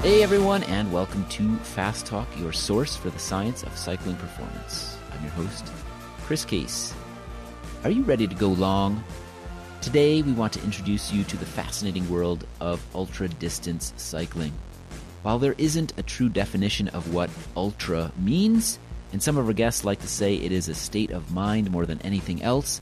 Hey everyone, and welcome to Fast Talk, your source for the science of cycling performance. I'm your host, Chris Case. Are you ready to go long? Today we want to introduce you to the fascinating world of ultra-distance cycling. While there isn't a true definition of what ultra means, and some of our guests like to say it is a state of mind more than anything else,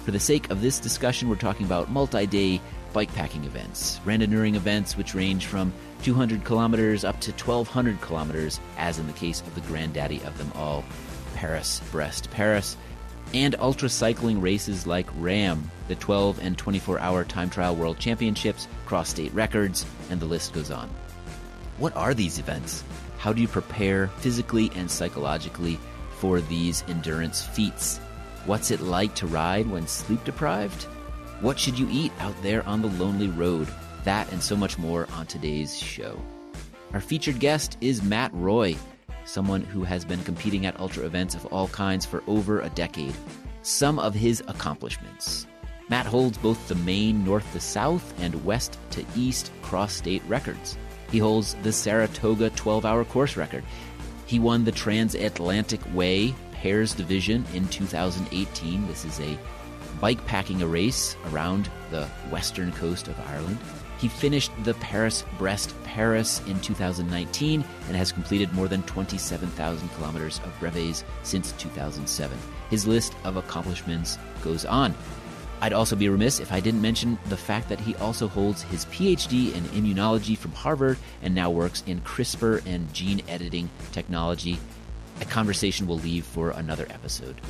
for the sake of this discussion we're talking about multi-day bikepacking events, randonneuring events which range from 200 kilometers up to 1,200 kilometers, as in the case of the granddaddy of them all, Paris-Brest-Paris, and ultra-cycling races like RAM, the 12 and 24-hour time trial world championships, cross-state records, and the list goes on. What are these events? How do you prepare physically and psychologically for these endurance feats? What's it like to ride when sleep-deprived? What should you eat out there on the lonely road? That and so much more on today's show. Our featured guest is Matt Roy, someone who has been competing at ultra events of all kinds for over a decade. Some of his accomplishments. Matt holds both the Maine north to south and west to east cross-state records. He holds the Saratoga 12-hour course record. He won the Transatlantic Way Pairs Division in 2018. This is a bikepacking race around the western coast of Ireland. He finished the Paris-Brest-Paris in 2019 and has completed more than 27,000 kilometers of brevets since 2007. His list of accomplishments goes on. I'd also be remiss if I didn't mention the fact that he also holds his PhD in immunology from Harvard and now works in CRISPR and gene editing technology, a conversation we'll leave for another episode.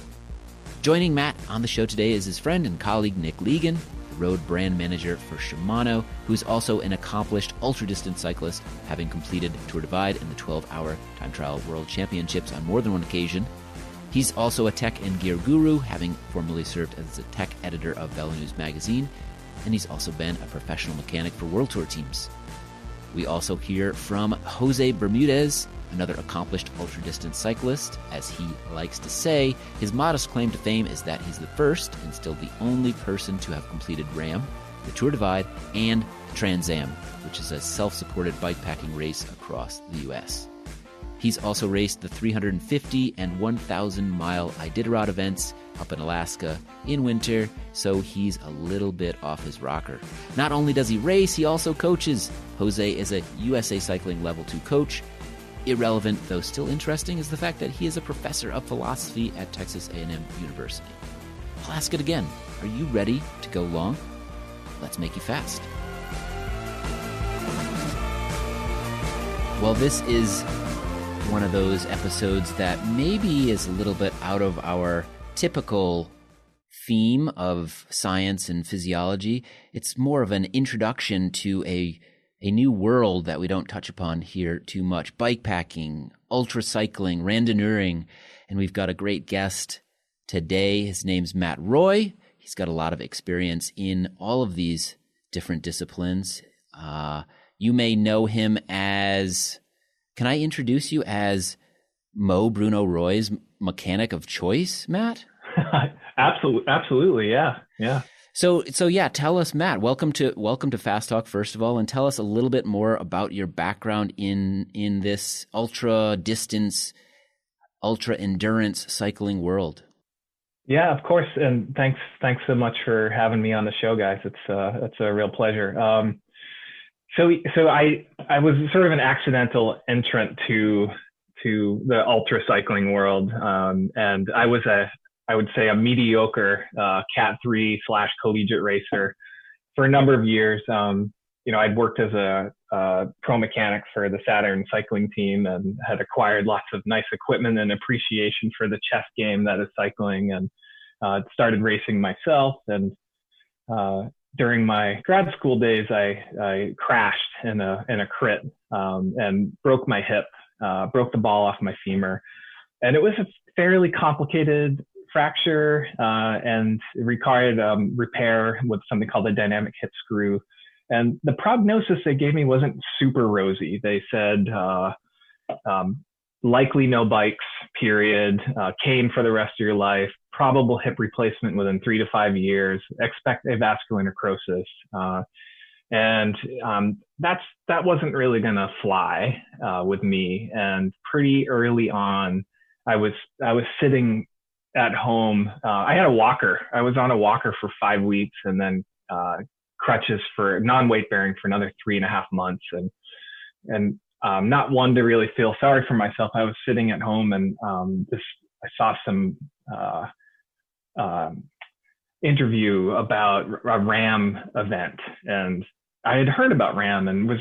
Joining Matt on the show today is his friend and colleague Nick Legan, the road brand manager for Shimano, who is also an accomplished ultra-distance cyclist, having completed Tour Divide and the 12-hour time trial world championships on more than one occasion. He's also a tech and gear guru, having formerly served as a tech editor of Velo News magazine, and he's also been a professional mechanic for World Tour teams. We also hear from Jose Bermudez, another accomplished ultra-distance cyclist. As he likes to say, his modest claim to fame is that he's the first and still the only person to have completed RAM, the Tour Divide, and the Trans Am, which is a self-supported bikepacking race across the U.S. He's also raced the 350 and 1,000-mile Iditarod events up in Alaska in winter, so he's a little bit off his rocker. Not only does he race, he also coaches. Jose is a USA Cycling Level 2 coach. Irrelevant, though still interesting, is the fact that he is a professor of philosophy at Texas A&M University. I'll ask it again. Are you ready to go long? Let's make you fast. Well, this is one of those episodes that maybe is a little bit out of our typical theme of science and physiology. It's more of an introduction to a new world that we don't touch upon here too much. Bikepacking, ultra-cycling, randonneuring, and we've got a great guest today. His name's Matt Roy. He's got a lot of experience in all of these different disciplines. You may know him as... Can I introduce you as Mo Bruno Roy's mechanic of choice, Matt? Absolutely, yeah. So yeah, tell us, Matt. Welcome to Fast Talk, first of all, and tell us a little bit more about your background in this ultra distance, ultra endurance cycling world. Yeah, of course, and thanks so much for having me on the show, guys. It's a real pleasure. So I was sort of an accidental entrant to the ultra cycling world, and I would say a mediocre Cat 3 / collegiate racer for a number of years. I'd worked as a pro mechanic for the Saturn cycling team and had acquired lots of nice equipment and appreciation for the chess game that is cycling, and started racing myself. And during my grad school days, I crashed in a crit and broke my hip, broke the ball off my femur, and it was a fairly complicated fracture, and it required repair with something called a dynamic hip screw. And the prognosis they gave me wasn't super rosy. They said likely no bikes, period, cane for the rest of your life, probable hip replacement within 3 to 5 years, expect avascular necrosis. And that wasn't really going to fly with me. And pretty early on, I was sitting at home. I had a walker. I was on a walker for 5 weeks, and then crutches for non-weight bearing for another 3.5 months. And not one to really feel sorry for myself. I was sitting at home, and I saw some interview about a RAM event, and I had heard about RAM and was,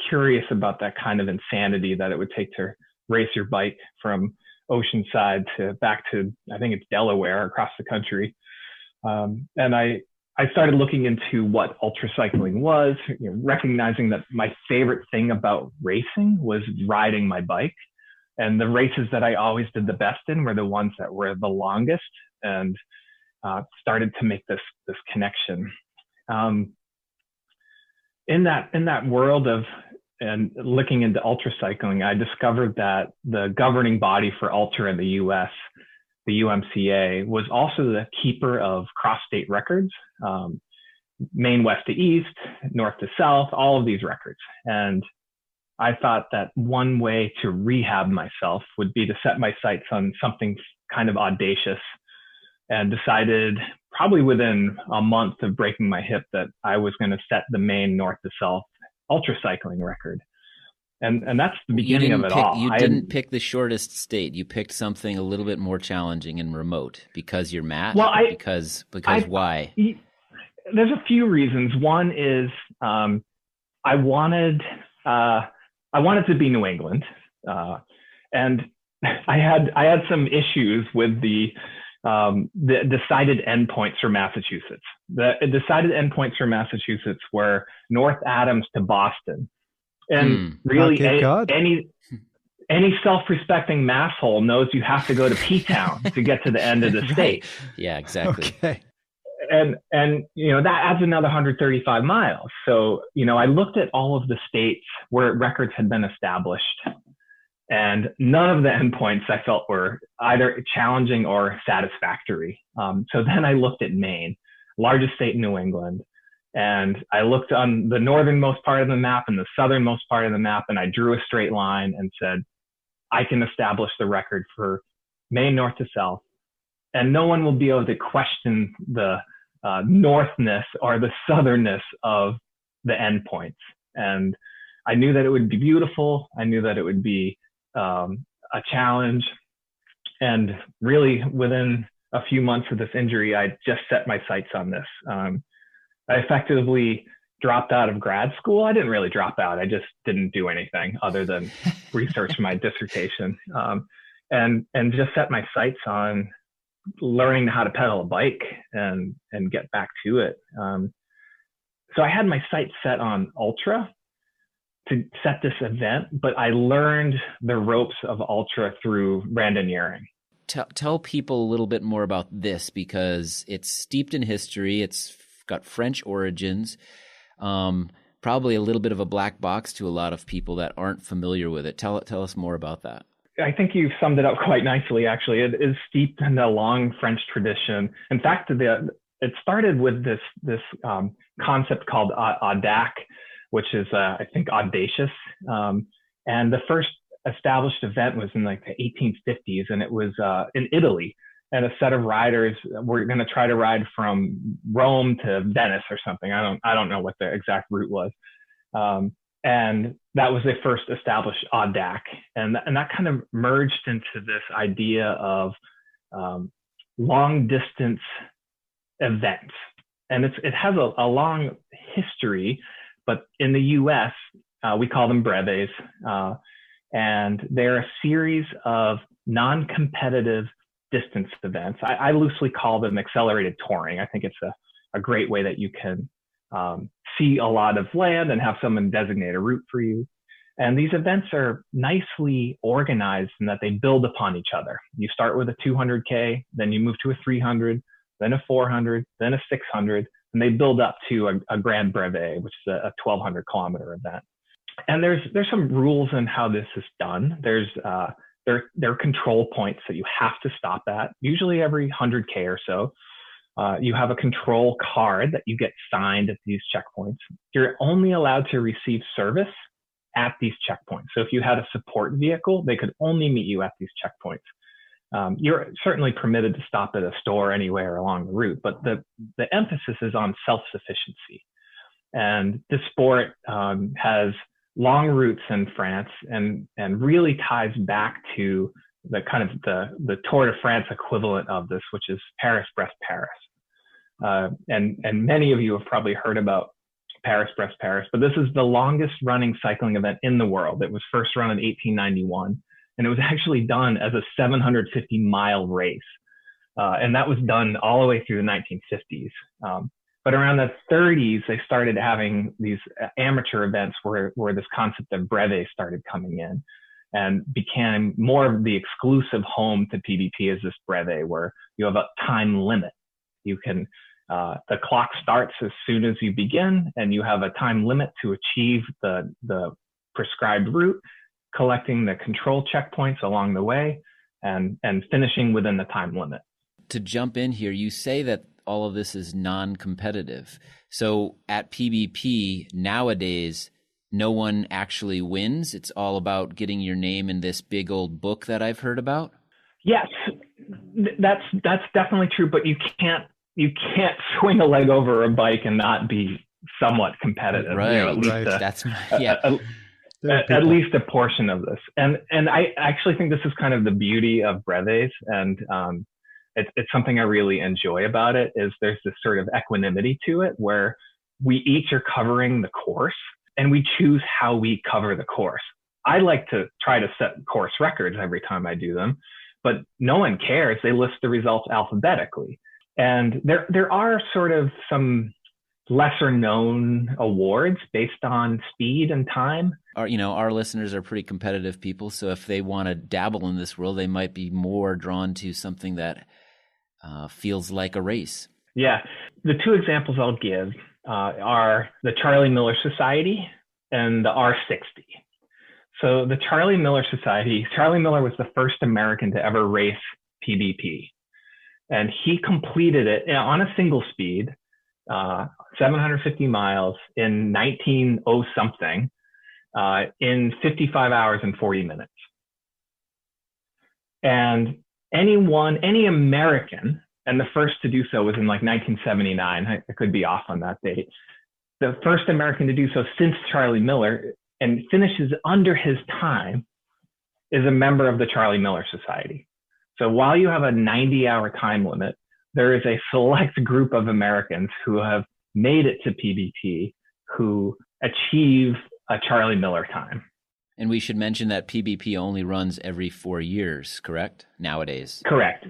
curious about that kind of insanity that it would take to race your bike from Oceanside to back to, I think it's Delaware, across the country. And I started looking into what ultra cycling was, recognizing that my favorite thing about racing was riding my bike. And the races that I always did the best in were the ones that were the longest, and started to make this connection. In that world of and looking into ultra cycling, I discovered that the governing body for ultra in the U.S., the UMCA, was also the keeper of cross-state records, Maine west to east, north to south, all of these records. And I thought that one way to rehab myself would be to set my sights on something kind of audacious, and decided probably within a month of breaking my hip that I was going to set the Maine north to south ultra cycling record. And that's the beginning of it all. You didn't pick the shortest state. You picked something a little bit more challenging and remote because you're Matt? Well, because why? There's a few reasons. One is I wanted to be New England. And I had some issues with the decided endpoints for Massachusetts. The decided endpoints for Massachusetts were North Adams to Boston. And really, any self-respecting masshole knows you have to go to P-Town to get to the end of the state. Yeah, exactly. Okay. And that adds another 135 miles. So, I looked at all of the states where records had been established, and none of the endpoints I felt were either challenging or satisfactory. So then I looked at Maine, largest state in New England, and I looked on the northernmost part of the map and the southernmost part of the map, and I drew a straight line and said, I can establish the record for Maine north to south, and no one will be able to question the northness or the southernness of the endpoints. And I knew that it would be beautiful. I knew that it would be a challenge. And really, within a few months of this injury, I just set my sights on this. I effectively dropped out of grad school. I didn't really drop out. I just didn't do anything other than research my dissertation, and just set my sights on learning how to pedal a bike and get back to it. So I had my sights set on ultra to set this event, but I learned the ropes of ultra through randoneering. Tell people a little bit more about this, because it's steeped in history. It's got French origins, probably a little bit of a black box to a lot of people that aren't familiar with it. Tell us more about that. I think you've summed it up quite nicely, actually. It is steeped in a long French tradition. In fact, it started with this concept called audac, which is, I think, audacious. And the first established event was in like the 1850s, and it was in Italy. And a set of riders were going to try to ride from Rome to Venice or something. I don't know what the exact route was. And that was the first established audac. And that kind of merged into this idea of long distance events. And it has a long history, but in the US, we call them breves. And they're a series of non-competitive distance events. I loosely call them accelerated touring. I think it's a great way that you can see a lot of land and have someone designate a route for you. And these events are nicely organized in that they build upon each other. You start with a 200K, then you move to a 300, then a 400, then a 600, and they build up to a grand brevet, which is a 1,200 kilometer event. And there's some rules in how this is done. There are control points that you have to stop at, usually every 100K or so. You have a control card that you get signed at these checkpoints. You're only allowed to receive service at these checkpoints. So if you had a support vehicle, they could only meet you at these checkpoints. You're certainly permitted to stop at a store anywhere along the route, but the emphasis is on self-sufficiency. And this sport has long roots in France and really ties back to the kind of the Tour de France equivalent of this, which is Paris-Brest-Paris. And many of you have probably heard about Paris-Brest-Paris, but this is the longest running cycling event in the world. It was first run in 1891, and it was actually done as a 750-mile race. And that was done all the way through the 1950s. But around the 30s, they started having these amateur events where this concept of brevet started coming in and became more of the exclusive home to PBP is this brevet, where you have a time limit. You can, the clock starts as soon as you begin, and you have a time limit to achieve the prescribed route, collecting the control checkpoints along the way, and finishing within the time limit. To jump in here, you say that all of this is non-competitive. So at PBP nowadays, no one actually wins. It's all about getting your name in this big old book that I've heard about. Yes, that's definitely true. But you can't swing a leg over a bike and not be somewhat competitive. Right. You know, at least right. That's yeah. At least a portion of this. And I actually think this is kind of the beauty of brevets, and it's something I really enjoy about it, is there's this sort of equanimity to it where we each are covering the course and we choose how we cover the course. I like to try to set course records every time I do them, but no one cares. They list the results alphabetically. And there are sort of some lesser known awards based on speed and time. Our listeners are pretty competitive people. So if they want to dabble in this world, they might be more drawn to something that feels like a race. Yeah. The two examples I'll give are the Charlie Miller Society and the R60. So the Charlie Miller Society, Charlie Miller was the first American to ever race PBP. And he completed it on a single speed, 750 miles in 1900-something, in 55 hours and 40 minutes. And any American, and the first to do so was in like 1979, I could be off on that date, the first American to do so since Charlie Miller and finishes under his time is a member of the Charlie Miller Society. So while you have a 90-hour time limit, there is a select group of Americans who have made it to PBP who achieve a Charlie Miller time. And we should mention that PBP only runs every 4 years, correct? Nowadays. Correct.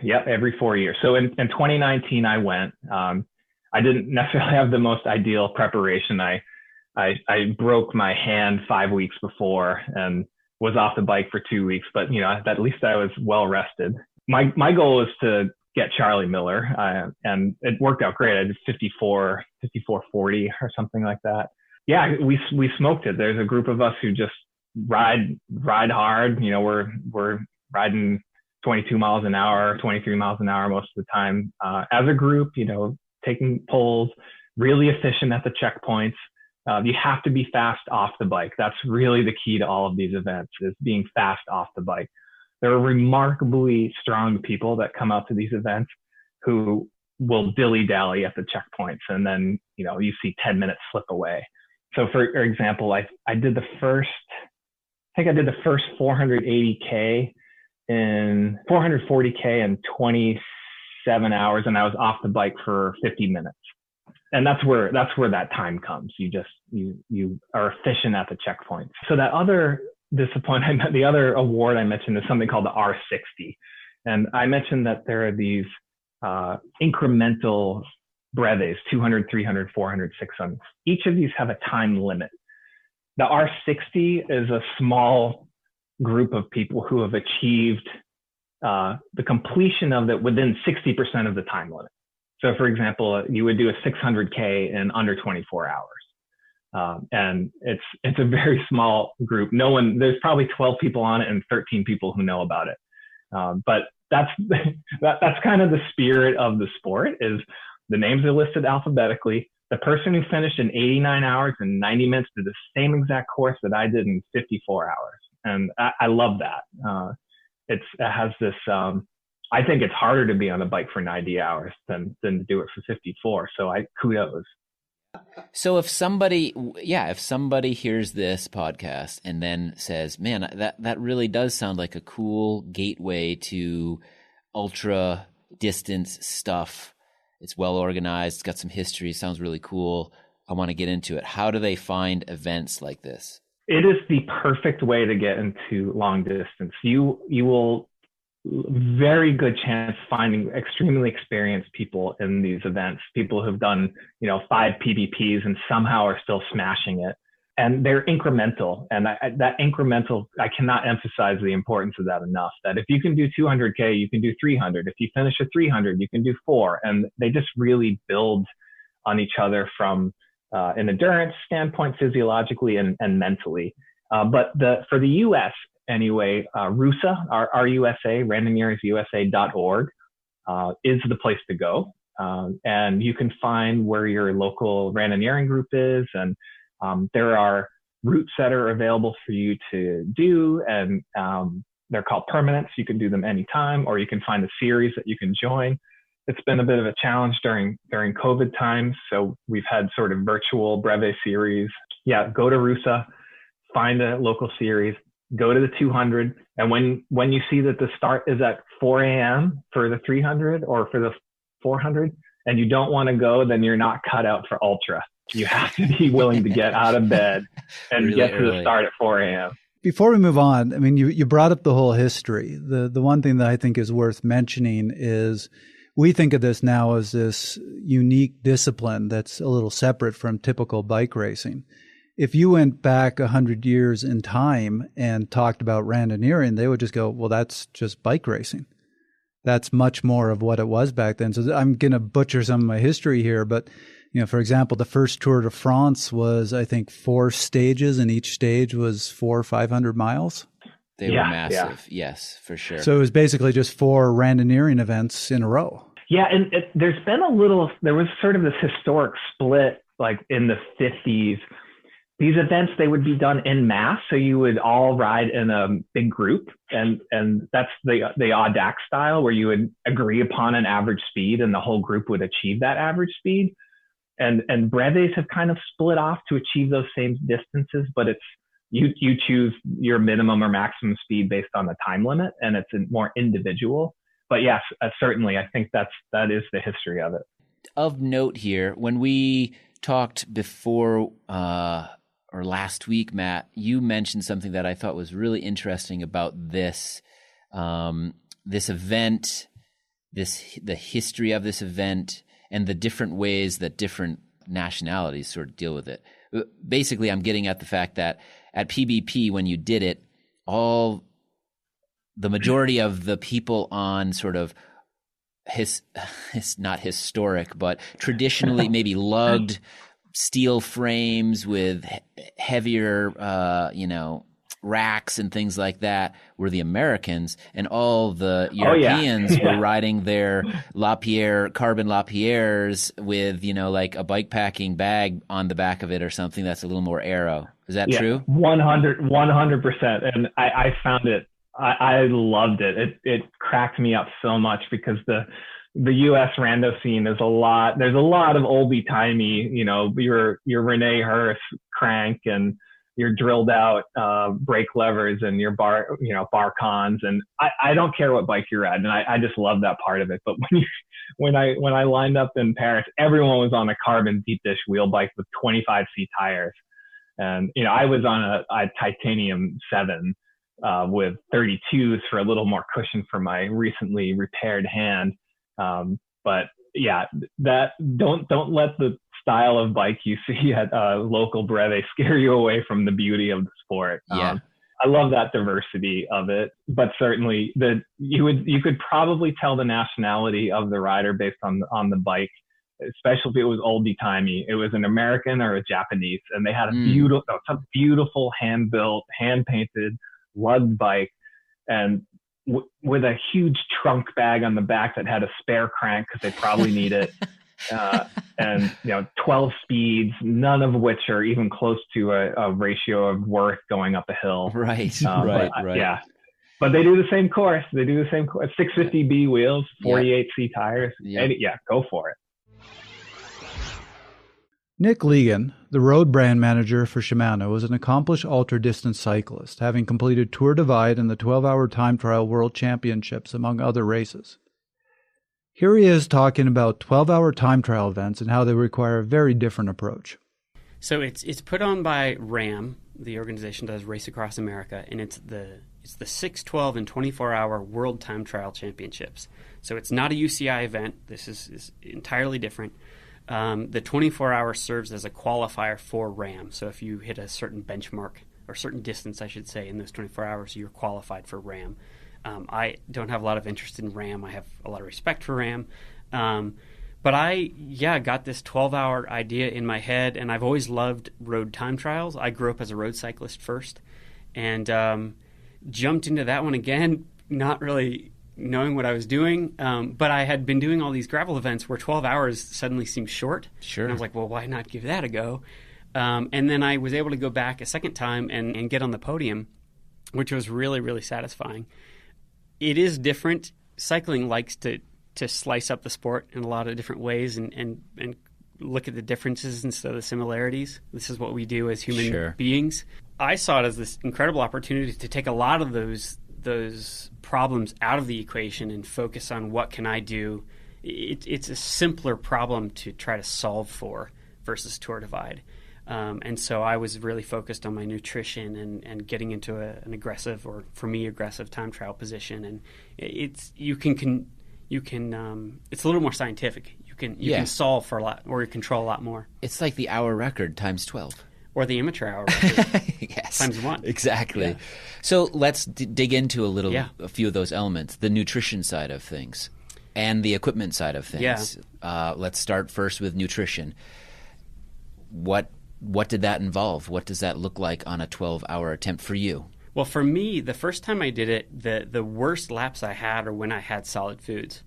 Yep, every 4 years. So in 2019, I went. I didn't necessarily have the most ideal preparation. I broke my hand 5 weeks before and was off the bike for 2 weeks, but at least I was well rested. My goal was to get Charlie Miller, and it worked out great. I did 54:40 or something like that. Yeah, we smoked it. There's a group of us who just ride hard. We're riding 22 miles an hour, 23 miles an hour most of the time as a group. Taking pulls, really efficient at the checkpoints. You have to be fast off the bike. That's really the key to all of these events, is being fast off the bike. There are remarkably strong people that come out to these events who will dilly-dally at the checkpoints, and then you see 10 minutes slip away. So for example, I did the first 440K in 27 hours, and I was off the bike for 50 minutes. And that's where that time comes. You are efficient at the checkpoints. So that other the other award I mentioned is something called the R60. And I mentioned that there are these incremental brevets, 200, 300, 400, 600. Each of these have a time limit. The R60 is a small group of people who have achieved the completion of it within 60% of the time limit. So for example, you would do a 600K in under 24 hours. And it's a very small group. There's probably 12 people on it and 13 people who know about it. But that's that's kind of the spirit of the sport. Is the names are listed alphabetically. The person who finished in 89 hours and 90 minutes did the same exact course that I did in 54 hours, and I love that. It has this. I think it's harder to be on a bike for 90 hours than to do it for 54. So kudos. So if somebody hears this podcast and then says, man, that really does sound like a cool gateway to ultra distance stuff. It's well organized. It's got some history. Sounds really cool. I want to get into it. How do they find events like this? It is the perfect way to get into long distance. You will very good chance finding extremely experienced people in these events, people who've done, 5 PBPs and somehow are still smashing it. And they're incremental. And that incremental, I cannot emphasize the importance of that enough, that if you can do 200K, you can do 300. If you finish a 300, you can do 4. And they just really build on each other from an endurance standpoint, physiologically and mentally. But for the U.S., anyway, RUSA, R-U-S-A, randoneersusa.org, is the place to go. And you can find where your local randoneering group is. And there are routes that are available for you to do. And they're called permanents. You can do them anytime, or you can find a series that you can join. It's been a bit of a challenge during COVID times. So we've had sort of virtual brevet series. Yeah, go to RUSA, find a local series, go to the 200. And when you see that the start is at 4 a.m. for the 300 or for the 400, and you don't want to go, then you're not cut out for ultra. You have to be willing to get out of bed and really get to the start at 4 a.m. Before we move on, I mean, you brought up the whole history. The one thing that I think is worth mentioning is we think of this now as this unique discipline that's a little separate from typical bike racing. If you went back 100 years in time and talked about randoneering, they would just go, well, that's just bike racing. That's much more of what it was back then. So I'm going to butcher some of my history here, but for example, the first Tour de France was, I think, 4 stages, and each stage was 400 or 500 miles. They were massive. Yeah. Yes, for sure. So it was basically just 4 randoneering events in a row. Yeah. And there was sort of this historic split, like in the 50s. These events, they would be done en masse. So you would all ride in a big group. And that's the Audax style, where you would agree upon an average speed and the whole group would achieve that average speed. And brevets have kind of split off to achieve those same distances, but it's you choose your minimum or maximum speed based on the time limit, and it's more individual. But yes, certainly, I think that is the history of it. Of note here, when we talked before or last week, Matt, you mentioned something that I thought was really interesting about this event, the history of this event, and the different ways that different nationalities sort of deal with it. Basically, I'm getting at the fact that at PBP, when you did it, the majority of the people on sort of not historic, but traditionally maybe lugged steel frames with heavier, racks and things like that were the Americans, and all the Europeans were riding their carbon Lapierres with, like a bike packing bag on the back of it or something that's a little more aero. Is that true? 100%. And I found it, I loved it. It cracked me up so much because the U.S. rando scene is there's a lot of oldie timey, your Rene Hurst crank and your drilled out brake levers and your bar cons. And I don't care what bike you're at. And I just love that part of it. But when I lined up in Paris, everyone was on a carbon deep dish wheel bike with 25C tires. And, I was on a titanium 7 with 32s for a little more cushion for my recently repaired hand. But yeah, don't let the style of bike you see at local brevet scare you away from the beauty of the sport. I love that diversity of it, but certainly you could probably tell the nationality of the rider based on the bike, especially if it was oldie timey. It was an American or a Japanese, and they had a beautiful hand built, hand painted lugged bike. And with a huge trunk bag on the back that had a spare crank because they probably need it. And 12 speeds, none of which are even close to a ratio of worth going up a hill. Right. Yeah. But they do the same course. 650B wheels, 48C tires. Go for it. Nick Legan, the road brand manager for Shimano, is an accomplished ultra-distance cyclist, having completed Tour Divide and the 12-hour time trial World Championships, among other races. Here he is talking about 12-hour time trial events and how they require a very different approach. So it's put on by RAM, the organization that does Race Across America, and it's the 6, 12, and 24-hour World Time Trial Championships. So it's not a UCI event. This is entirely different. The 24-hour serves as a qualifier for RAM. So if you hit a certain benchmark, or certain distance, I should say, in those 24 hours, you're qualified for RAM. I don't have a lot of interest in RAM. I have a lot of respect for RAM. But I got this 12-hour idea in my head, and I've always loved road time trials. I grew up as a road cyclist first, and jumped into that one again, not really knowing what I was doing. But I had been doing all these gravel events where 12 hours suddenly seemed short. Sure. And I was like, well, why not give that a go? And then I was able to go back a second time and get on the podium, which was really, really satisfying. It is different. Cycling likes to slice up the sport in a lot of different ways and look at the differences instead of the similarities. This is what we do as human beings. I saw it as this incredible opportunity to take a lot of those problems out of the equation and focus on what can I do. It's a simpler problem to try to solve for versus Tour Divide. And so I was really focused on my nutrition and getting into an aggressive, or for me, aggressive time trial position. And it's a little more scientific. You can solve for a lot, or you control a lot more. It's like the hour record times 12. Or the amateur hour record. Yes. Times 1. Exactly. Yeah. So let's dig into a few of those elements, the nutrition side of things and the equipment side of things. Yeah. Let's start first with nutrition. What did that involve? What does that look like on a 12-hour attempt for you? Well, for me, the first time I did it, the worst laps I had are when I had solid foods,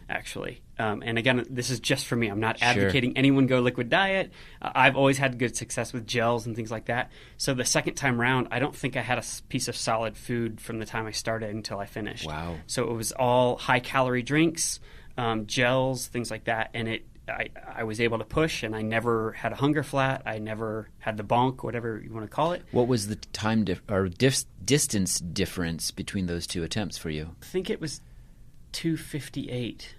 actually. And again, this is just for me. I'm not advocating anyone go liquid diet. I've always had good success with gels and things like that. So the second time round, I don't think I had a piece of solid food from the time I started until I finished. Wow. So it was all high-calorie drinks, gels, things like that. And I was able to push, and I never had a hunger flat. I never had the bonk, whatever you want to call it. What was the time distance difference between those two attempts for you? I think it was 258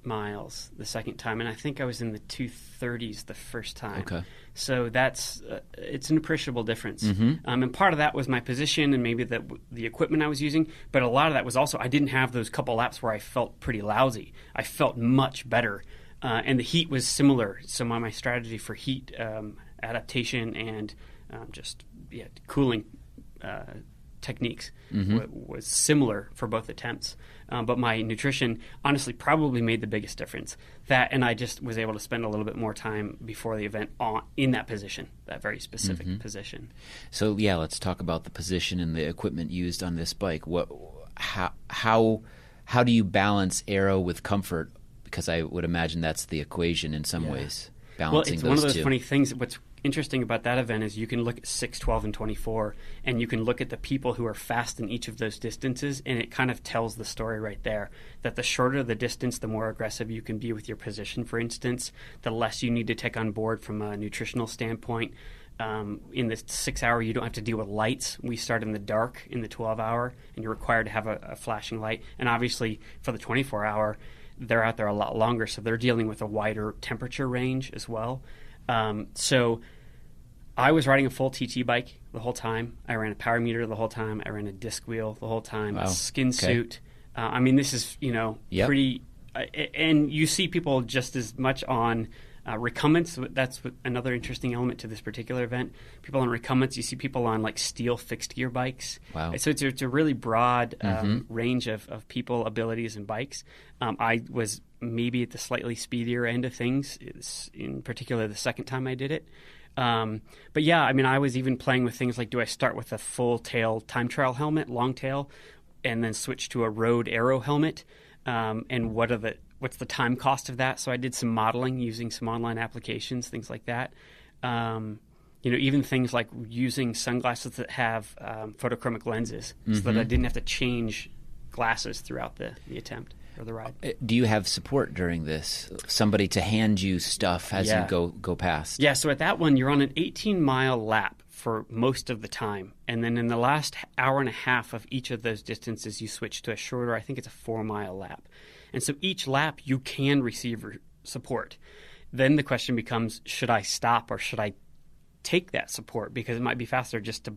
miles the second time, and I think I was in the 230s the first time. Okay. So that's it's an appreciable difference. Mm-hmm. And part of that was my position and maybe the equipment I was using, but a lot of that was also I didn't have those couple laps where I felt pretty lousy. I felt much better. And the heat was similar. So my strategy for heat adaptation and cooling techniques was similar for both attempts. But my nutrition honestly probably made the biggest difference. That, and I just was able to spend a little bit more time before the event in that position, that very specific position. So let's talk about the position and the equipment used on this bike. How do you balance aero with comfort? Because I would imagine that's the equation in some ways, balancing those two. Well, it's one of those funny things. What's interesting about that event is you can look at 6, 12, and 24, and you can look at the people who are fast in each of those distances, and it kind of tells the story right there, that the shorter the distance, the more aggressive you can be with your position, for instance, the less you need to take on board from a nutritional standpoint. In the 6-hour, you don't have to deal with lights. We start in the dark in the 12-hour, and you're required to have a flashing light. And obviously, for the 24-hour, they're out there a lot longer, so they're dealing with a wider temperature range as well. So I was riding a full TT bike the whole time. I ran a power meter the whole time. I ran a disc wheel the whole time, a skin suit. This is, pretty... and you see people just as much on recumbents. That's another interesting element to this particular event. People on recumbents, you see people on like steel fixed gear bikes. Wow. So it's a really broad range of people, abilities, and bikes. I was maybe at the slightly speedier end of things, in particular the second time I did it. I was even playing with things like, do I start with a full tail time trial helmet, long tail, and then switch to a road aero helmet, and what's the time cost of that? So I did some modeling using some online applications, things like that. Even things like using sunglasses that have photochromic lenses, so that I didn't have to change glasses throughout the attempt or the ride. Do you have support during this? Somebody to hand you stuff as you go past? Yeah, so at that one, you're on an 18-mile lap for most of the time. And then in the last hour and a half of each of those distances, you switch to a shorter, I think it's a 4-mile lap. And so each lap, you can receive support. Then the question becomes, should I stop or should I take that support? Because it might be faster just to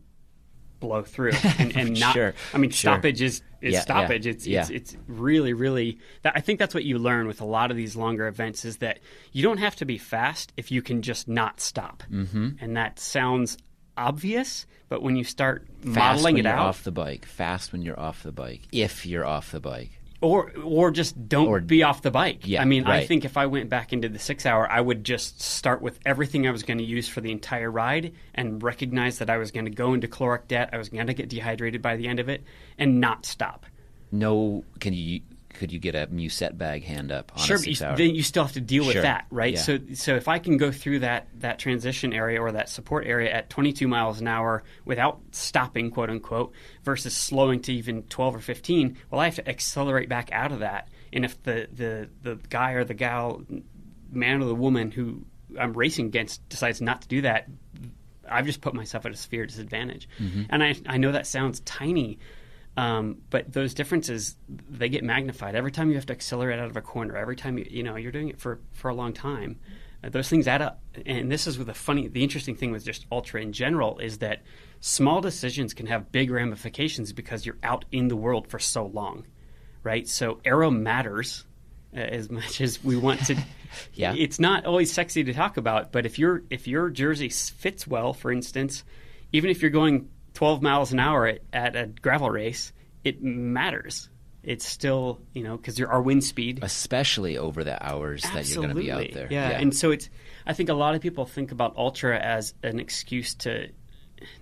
blow through and not. Sure. I mean, stoppage is stoppage. It's really, really. I think that's what you learn with a lot of these longer events is that you don't have to be fast if you can just not stop. And that sounds obvious, but when you start modeling it out, fast when you're off the bike, if you're off the bike. Or just don't be off the bike. Yeah, I mean, right. I think if I went back into the 6 hour, I would just start with everything I was going to use for the entire ride and recognize that I was going to go into caloric debt. I was going to get dehydrated by the end of it and not stop. No, could you get a Musette bag hand up on a 6 hour? Then you still have to deal with that, right? Yeah. So if I can go through that transition area or that support area at 22 miles an hour without stopping, quote unquote, versus slowing to even 12 or 15, well, I have to accelerate back out of that. And if the guy or the gal, man or the woman who I'm racing against decides not to do that, I've just put myself at a severe disadvantage. And I know that sounds tiny, but those differences, they get magnified. Every time you have to accelerate out of a corner, every time you're doing it for a long time, those things add up. And this is the interesting thing with just ultra in general is that small decisions can have big ramifications because you're out in the world for so long, right? So aero matters as much as we want to. Yeah. It's not always sexy to talk about, but if your jersey fits well, for instance, even if you're going 12 miles an hour at a gravel race, it matters. It's still, because our wind speed. Especially over the hours that you're going to be out there. Yeah. And so I think a lot of people think about ultra as an excuse to,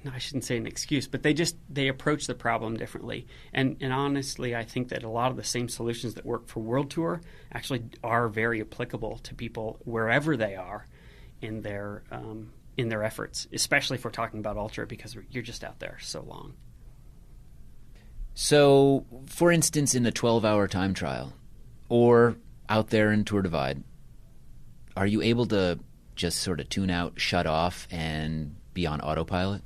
no, I shouldn't say an excuse, but they approach the problem differently. And honestly, I think that a lot of the same solutions that work for World Tour actually are very applicable to people wherever they are in their efforts, especially if we're talking about ultra, because you're just out there so long. So, for instance, in the 12-hour time trial or out there in Tour Divide, are you able to just sort of tune out, shut off, and be on autopilot?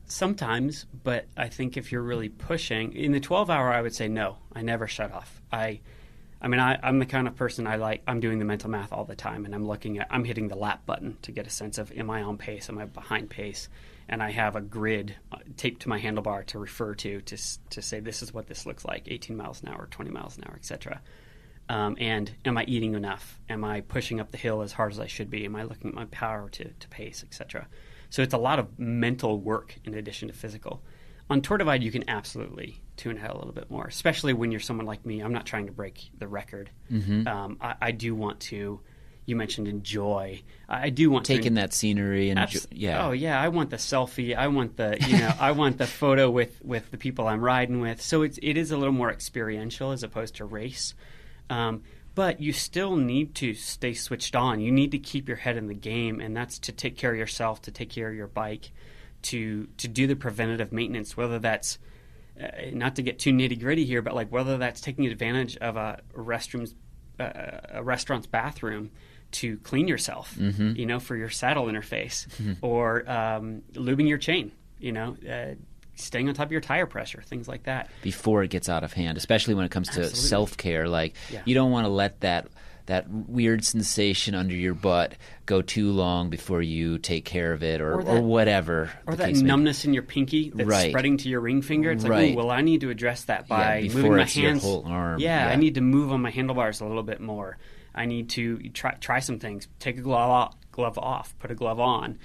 Sometimes, but I think if you're really pushing, in the 12-hour, I would say no, I never shut off. I'm the kind of person I'm doing the mental math all the time, and I'm hitting the lap button to get a sense of, am I on pace, am I behind pace? And I have a grid taped to my handlebar to refer to say this is what this looks like, 18 miles an hour, 20 miles an hour, etc. And am I eating enough? Am I pushing up the hill as hard as I should be? Am I looking at my power to pace, etc.? So it's a lot of mental work in addition to physical. On Tour Divide, you can absolutely tune it out a little bit more, especially when you're someone like me. I'm not trying to break the record. I do want to. You mentioned enjoy. I do want taking that scenery and yeah. Oh yeah, I want the selfie. I want the I want the photo with the people I'm riding with. So it is a little more experiential as opposed to race. But you still need to stay switched on. You need to keep your head in the game, and that's to take care of yourself, to take care of your bike, to do the preventative maintenance, whether that's not to get too nitty-gritty here, but whether that's taking advantage of a restaurant's bathroom to clean yourself, for your saddle interface, or lubing your chain, staying on top of your tire pressure, things like that. Before it gets out of hand, especially when it comes to self-care. You don't want to let that weird sensation under your butt go too long before you take care of it or whatever. Or that numbness in your pinky that's spreading to your ring finger. It's like, I need to address that by moving my hands. Your whole arm. Yeah, I need to move on my handlebars a little bit more. I need to try some things. Take a glove off, put a glove on.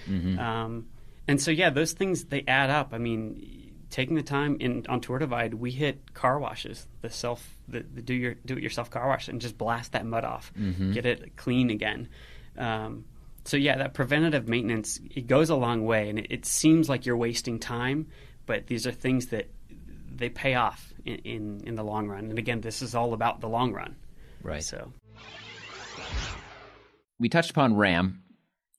And so, those things, they add up. I mean, taking the time on Tour Divide, we hit car washes, the do-it-yourself car wash, and just blast that mud off, get it clean again. That preventative maintenance, it goes a long way, and it seems like you're wasting time, but these are things that they pay off in the long run. And again, this is all about the long run. Right. So we touched upon RAM.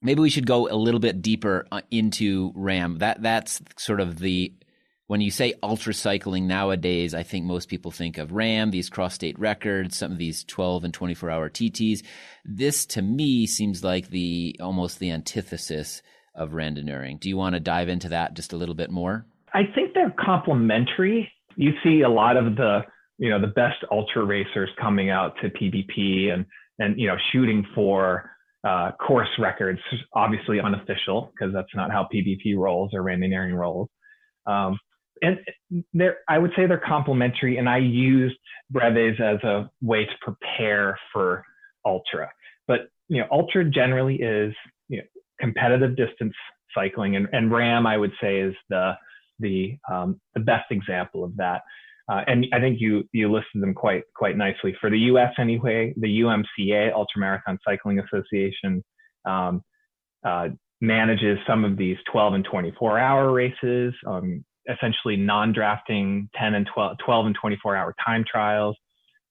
Maybe we should go a little bit deeper into RAM. That's sort of when you say ultra cycling nowadays, I think most people think of RAM, these cross-state records, some of these 12 and 24-hour TTs. This, to me, seems like almost the antithesis of randonneuring. Do you want to dive into that just a little bit more? I think they're complementary. You see a lot of the best ultra racers coming out to PBP and shooting for course records, obviously unofficial, because that's not how PBP rolls or randonneuring rolls. And I would say they're complementary, and I used breves as a way to prepare for ultra. But ultra generally is competitive distance cycling, and RAM I would say is the best example of that. And I think you listed them quite nicely. For the U.S. anyway, the UMCA, Ultramarathon Cycling Association, manages some of these 12 and 24-hour races, essentially non-drafting 10 and 12 and 24-hour time trials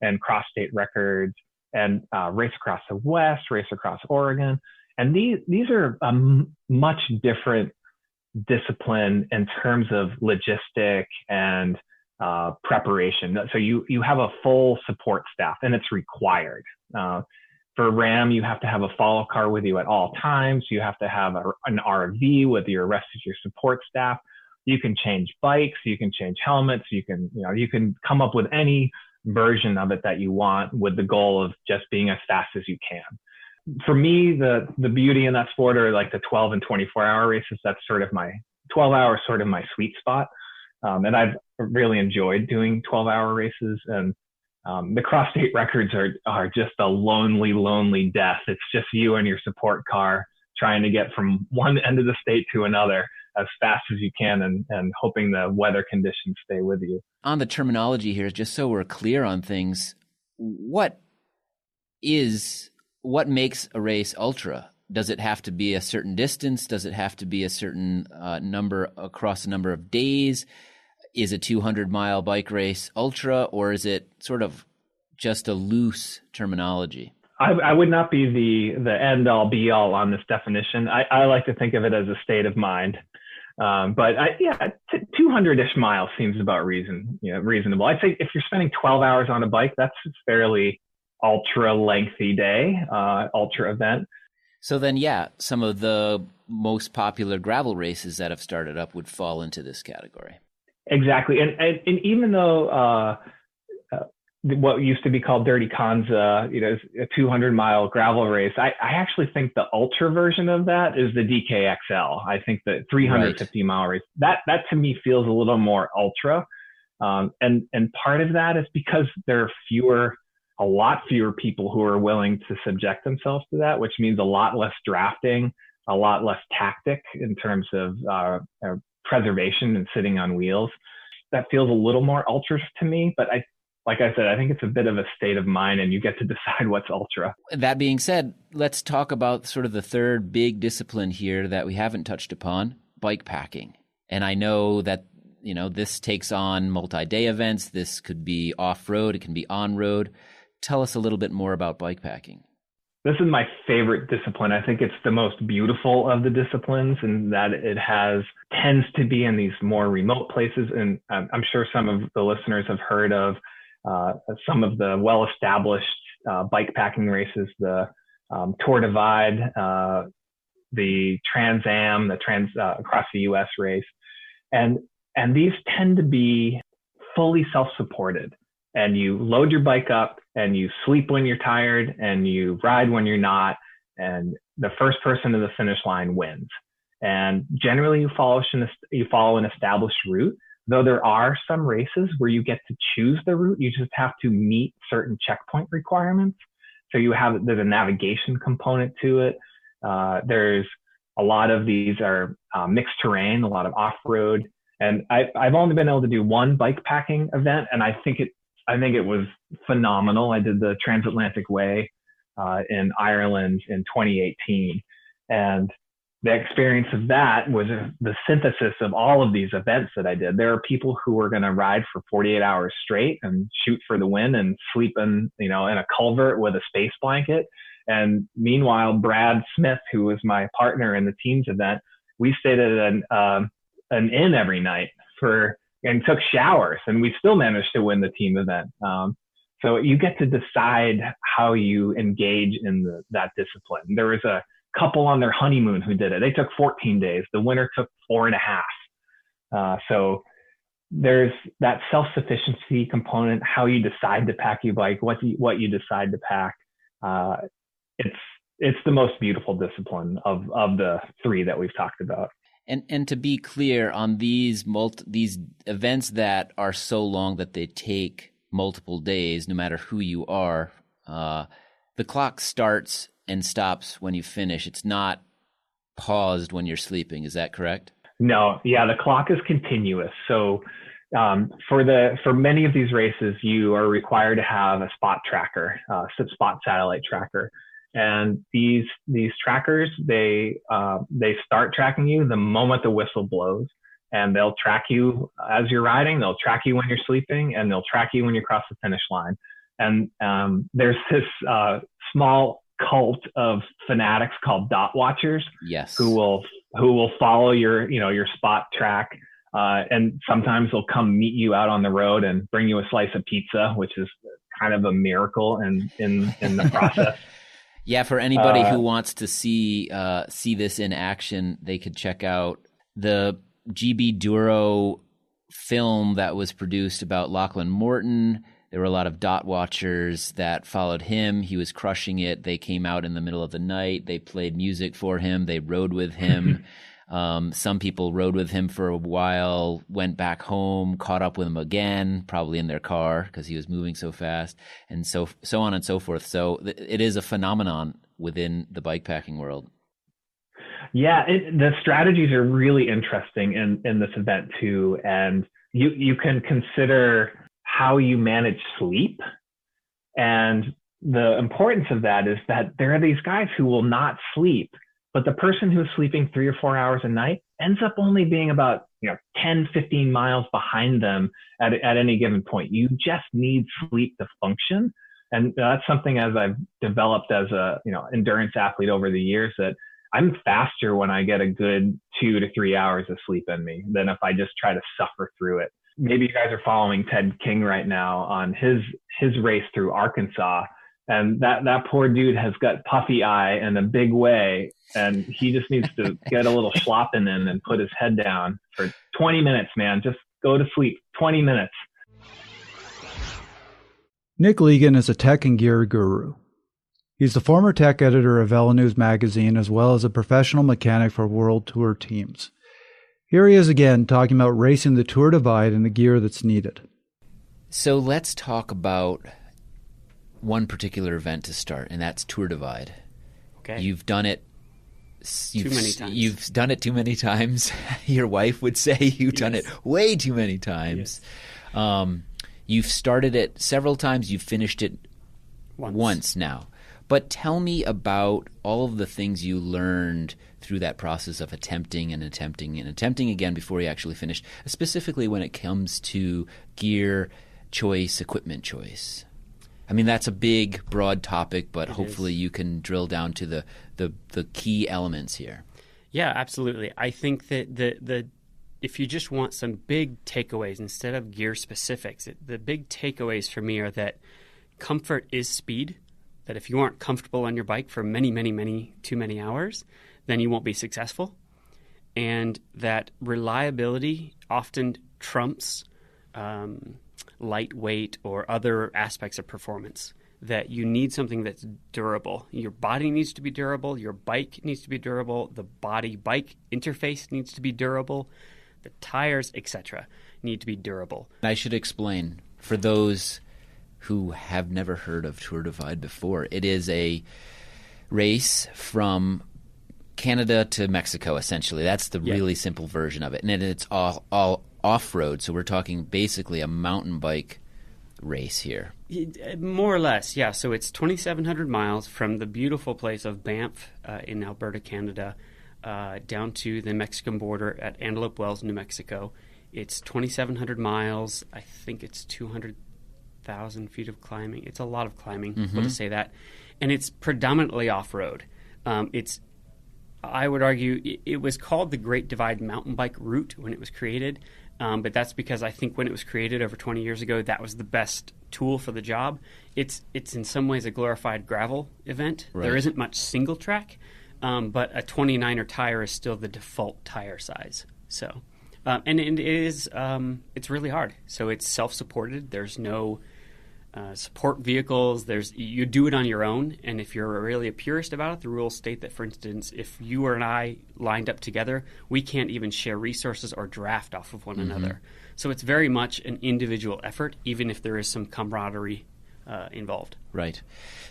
and cross-state records, and Race Across the West, Race Across Oregon. And these are a much different discipline in terms of logistic and preparation. So you have a full support staff, and it's required. For RAM, you have to have a follow car with you at all times. You have to have an RV with the rest of your support staff. You can change bikes, you can change helmets, you can come up with any version of it that you want, with the goal of just being as fast as you can. For me, the beauty in that sport are like the 12 and 24-hour races. That's sort of my 12 hours, sort of my sweet spot. And I've really enjoyed doing 12-hour races. And the cross-state records are just a lonely death. It's just you and your support car trying to get from one end of the state to another as fast as you can, and hoping the weather conditions stay with you. On the terminology here, just so we're clear on things, what makes a race ultra? Does it have to be a certain distance? Does it have to be a certain number across a number of days? Is a 200-mile bike race ultra, or is it sort of just a loose terminology? I would not be the end all be all on this definition. I like to think of it as a state of mind. But 200-ish miles seems about reasonable. I'd say if you're spending 12 hours on a bike, that's a fairly ultra lengthy day, ultra event. So then, some of the most popular gravel races that have started up would fall into this category. Exactly. And even though what used to be called Dirty Kanza, a 200-mile gravel race, I actually think the ultra version of that is the DKXL. I think the 350-mile race, that to me feels a little more ultra. And part of that is because there are a lot fewer people who are willing to subject themselves to that, which means a lot less drafting, a lot less tactic in terms of preservation and sitting on wheels. That feels a little more ultra to me, but like I said, I think it's a bit of a state of mind, and you get to decide what's ultra. That being said, let's talk about sort of the third big discipline here that we haven't touched upon, bike packing. And I know that, this takes on multi-day events. This could be off-road. It can be on-road. Tell us a little bit more about bike packing. This is my favorite discipline. I think it's the most beautiful of the disciplines, in that it tends to be in these more remote places. And I'm sure some of the listeners have heard of some of the well-established bike packing races, the Tour Divide, the Trans Am, the across the U.S. race. And these tend to be fully self-supported. And you load your bike up, and you sleep when you're tired, and you ride when you're not. And the first person to the finish line wins. And generally you follow an established route. Though there are some races where you get to choose the route, you just have to meet certain checkpoint requirements. So there's a navigation component to it. There's a lot of these are mixed terrain, a lot of off-road. And I've only been able to do one bike packing event, and I think it was phenomenal. I did the Transatlantic Way in Ireland in 2018. And the experience of that was the synthesis of all of these events that I did. There are people who were going to ride for 48 hours straight and shoot for the wind and sleep in a culvert with a space blanket. And meanwhile, Brad Smith, who was my partner in the team's event, we stayed at an inn every night and took showers, and we still managed to win the team event. So you get to decide how you engage in that discipline. There was a couple on their honeymoon who did it. They took 14 days. The winner took 4.5. So there's that self-sufficiency component, how you decide to pack your bike, what you decide to pack. It's the most beautiful discipline of the three that we've talked about. And to be clear on these events that are so long that they take multiple days, no matter who you are, the clock starts and stops when you finish. It's not paused when you're sleeping. Is that correct? No. Yeah, the clock is continuous. So for many of these races, you are required to have a spot tracker, spot satellite tracker. And these trackers, they start tracking you the moment the whistle blows, and they'll track you as you're riding. They'll track you when you're sleeping, and they'll track you when you cross the finish line. And there's this small cult of fanatics called dot watchers, yes, who will follow your spot track, and sometimes they'll come meet you out on the road and bring you a slice of pizza, which is kind of a miracle in the process. Yeah, for anybody who wants to see this in action, they could check out the GB Duro film that was produced about Lachlan Morton. There were a lot of dot watchers that followed him. He was crushing it. They came out in the middle of the night. They played music for him. They rode with him. Some people rode with him for a while, went back home, caught up with him again, probably in their car because he was moving so fast, and so on and so forth. So it is a phenomenon within the bikepacking world. Yeah, the strategies are really interesting in this event too, and you can consider how you manage sleep. And the importance of that is that there are these guys who will not sleep, but the person who's sleeping 3 or 4 hours a night ends up only being about 10, 15 miles behind them at any given point. You just need sleep to function. And that's something, as I've developed as a endurance athlete over the years, that I'm faster when I get a good 2 to 3 hours of sleep in me than if I just try to suffer through it. Maybe you guys are following Ted King right now on his race through Arkansas. And that poor dude has got puffy eye in a big way, and he just needs to get a little schlopping in and put his head down for 20 minutes, man. Just go to sleep, 20 minutes. Nick Legan is a tech and gear guru. He's the former tech editor of Velo News magazine, as well as a professional mechanic for World Tour teams. Here he is again talking about racing the Tour Divide and the gear that's needed. So let's talk about one particular event to start, and that's Tour Divide. Okay. You've done it too many times. You've done it too many times. Your wife would say you've done it way too many times. Yes. You've started it several times. You've finished it once now. But tell me about all of the things you learned through that process of attempting again before you actually finished, specifically when it comes to gear choice, equipment choice. I mean, that's a big, broad topic, but hopefully you can drill down to the key elements here. Yeah, absolutely. I think that the if you just want some big takeaways instead of gear specifics, the big takeaways for me are that comfort is speed, that if you aren't comfortable on your bike for too many hours, then you won't be successful, and that reliability often trumps lightweight or other aspects of performance, that you need something that's durable. Your body needs to be durable. Your bike needs to be durable. The body-bike interface needs to be durable. The tires, etc., need to be durable. I should explain, for those who have never heard of Tour Divide before, it is a race from Canada to Mexico, essentially. That's the really simple version of it. And it's all off-road, so we're talking basically a mountain bike race here. More or less, yeah. So it's 2,700 miles from the beautiful place of Banff in Alberta, Canada, down to the Mexican border at Antelope Wells, New Mexico. It's 2,700 miles. I think it's 200,000 feet of climbing. It's a lot of climbing, we'll just say that. And it's predominantly off-road. I would argue it was called the Great Divide mountain bike route when it was created, but that's because I think when it was created over 20 years ago, that was the best tool for the job. It's in some ways a glorified gravel event. Right. There isn't much single track, but a 29er tire is still the default tire size. So, and it is it's really hard. So it's self-supported. There's no support vehicles. You do it on your own, and if you're really a purist about it, the rules state that, for instance, if you and I lined up together, we can't even share resources or draft off of one another. So it's very much an individual effort, even if there is some camaraderie involved. Right.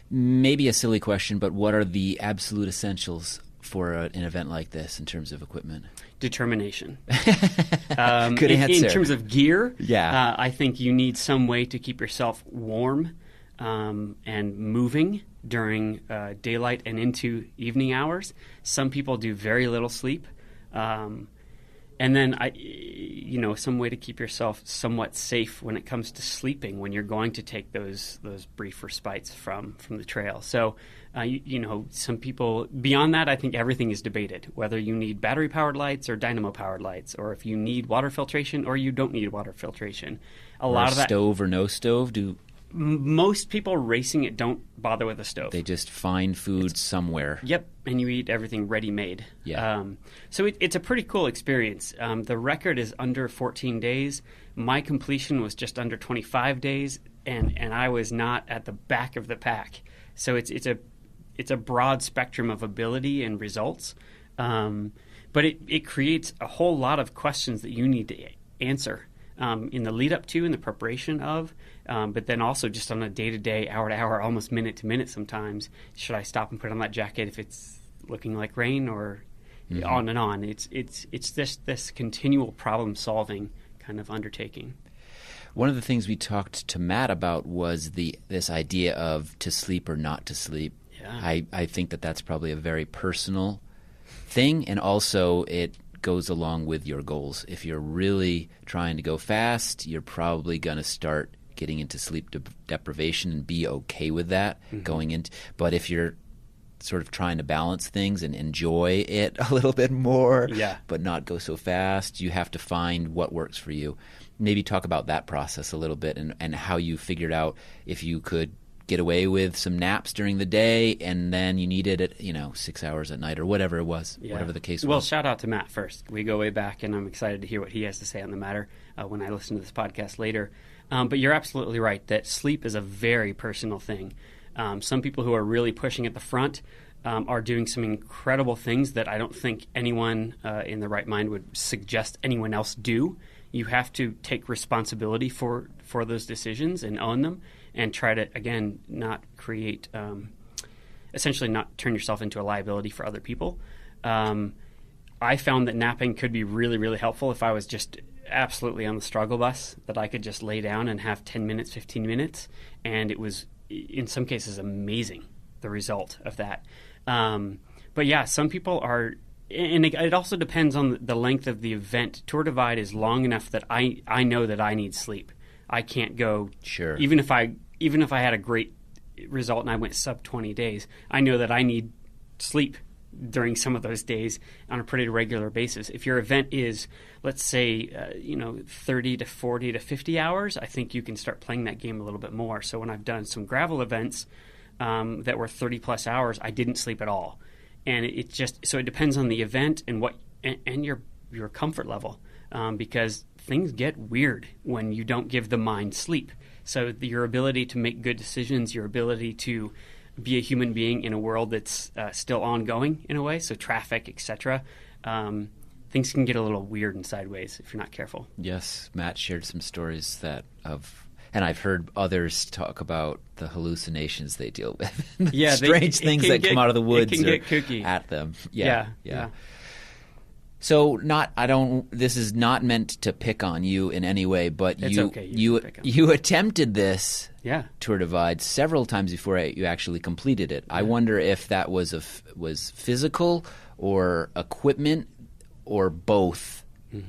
Maybe a silly question, but what are the absolute essentials for an event like this in terms of equipment? Determination. Good answer. In terms of gear, yeah. I think you need some way to keep yourself warm and moving during daylight and into evening hours. Some people do very little sleep. And then, some way to keep yourself somewhat safe when it comes to sleeping when you're going to take those brief respites from the trail. So, some people, beyond that, I think everything is debated, whether you need battery-powered lights or dynamo-powered lights, or if you need water filtration or you don't need water filtration. A lot of that, stove or no stove? Most people racing it don't bother with a stove. They just find food somewhere. Yep, and you eat everything ready-made. Yeah. So it's a pretty cool experience. The record is under 14 days. My completion was just under 25 days, and I was not at the back of the pack. So it's a broad spectrum of ability and results, but it creates a whole lot of questions that you need to answer. In the lead up to, in the preparation of, but then also just on a day-to-day, hour-to-hour, almost minute-to-minute sometimes. Should I stop and put on that jacket if it's looking like rain, or on and on? It's this continual problem-solving kind of undertaking. One of the things we talked to Matt about was this idea of to sleep or not to sleep. Yeah. I think that's probably a very personal thing, and also it goes along with your goals. If you're really trying to go fast, you're probably going to start getting into sleep deprivation and be okay with that going into. But if you're sort of trying to balance things and enjoy it a little bit more, but not go so fast, you have to find what works for you. Maybe talk about that process a little bit and how you figured out if you could get away with some naps during the day, and then you needed it, 6 hours at night or whatever it was, whatever the case was. Well, shout out to Matt first. We go way back, and I'm excited to hear what he has to say on the matter when I listen to this podcast later. But you're absolutely right that sleep is a very personal thing. Some people who are really pushing at the front are doing some incredible things that I don't think anyone in the right mind would suggest anyone else do. You have to take responsibility for those decisions and own them, and try to, again, not create, essentially not turn yourself into a liability for other people. I found that napping could be really, really helpful if I was just absolutely on the struggle bus, that I could just lay down and have 10 minutes, 15 minutes, and it was, in some cases, amazing, the result of that. But yeah, some people are, and it also depends on the length of the event. Tour Divide is long enough that I know that I need sleep. I can't go, even if I had a great result and I went sub 20 days, I know that I need sleep during some of those days on a pretty regular basis. If your event is, let's say, 30 to 40 to 50 hours, I think you can start playing that game a little bit more. So when I've done some gravel events that were 30 plus hours, I didn't sleep at all. And it depends on the event and your comfort level, because things get weird when you don't give the mind sleep. So your ability to make good decisions, your ability to be a human being in a world that's still ongoing in a way, so traffic, etc., things can get a little weird and sideways if you're not careful. Yes, Matt shared some stories and I've heard others talk about the hallucinations they deal with. Yeah, strange things that come out of the woods it can get kooky at them. Yeah. So this is not meant to pick on you in any way, but you attempted this Tour Divide several times before you actually completed it. I wonder if that was physical or equipment or both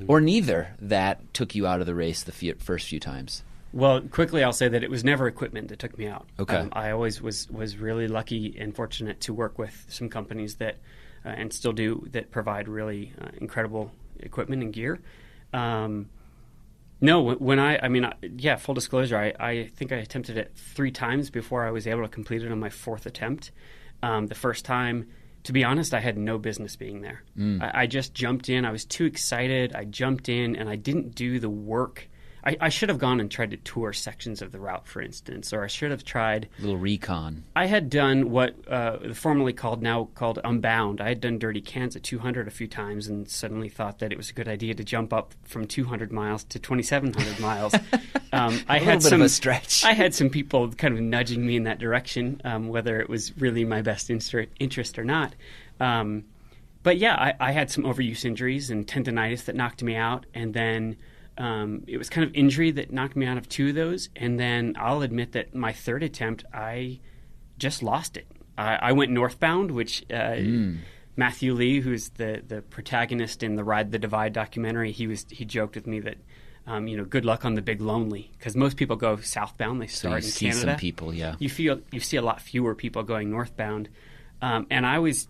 or neither that took you out of the race the first few times. Well, quickly I'll say that it was never equipment that took me out. Okay. I always was really lucky and fortunate to work with some companies that and still do, that provide really incredible equipment and gear. No, full disclosure, I think I attempted it 3 times before I was able to complete it on my 4th attempt. The first time, to be honest, I had no business being there. I just jumped in. I was too excited. I jumped in, and I didn't do the work. I should have gone and tried to tour sections of the route, for instance, or I should have tried a little recon. I had done what formerly now called Unbound. I had done Dirty Cans at 200 a few times, and suddenly thought that it was a good idea to jump up from 200 miles to 2,700 miles. I had bit of a stretch. I had some people kind of nudging me in that direction, whether it was really my best interest or not. But yeah, I had some overuse injuries and tendonitis that knocked me out, and then it was kind of injury that knocked me out of 2 of those. And then I'll admit that my 3rd attempt, I just lost it. I went northbound, which Matthew Lee, who's the protagonist in the Ride the Divide documentary, he joked with me that, good luck on the Big Lonely, because most people go southbound. They start in Canada. Some people, yeah. You see a lot fewer people going northbound. And I was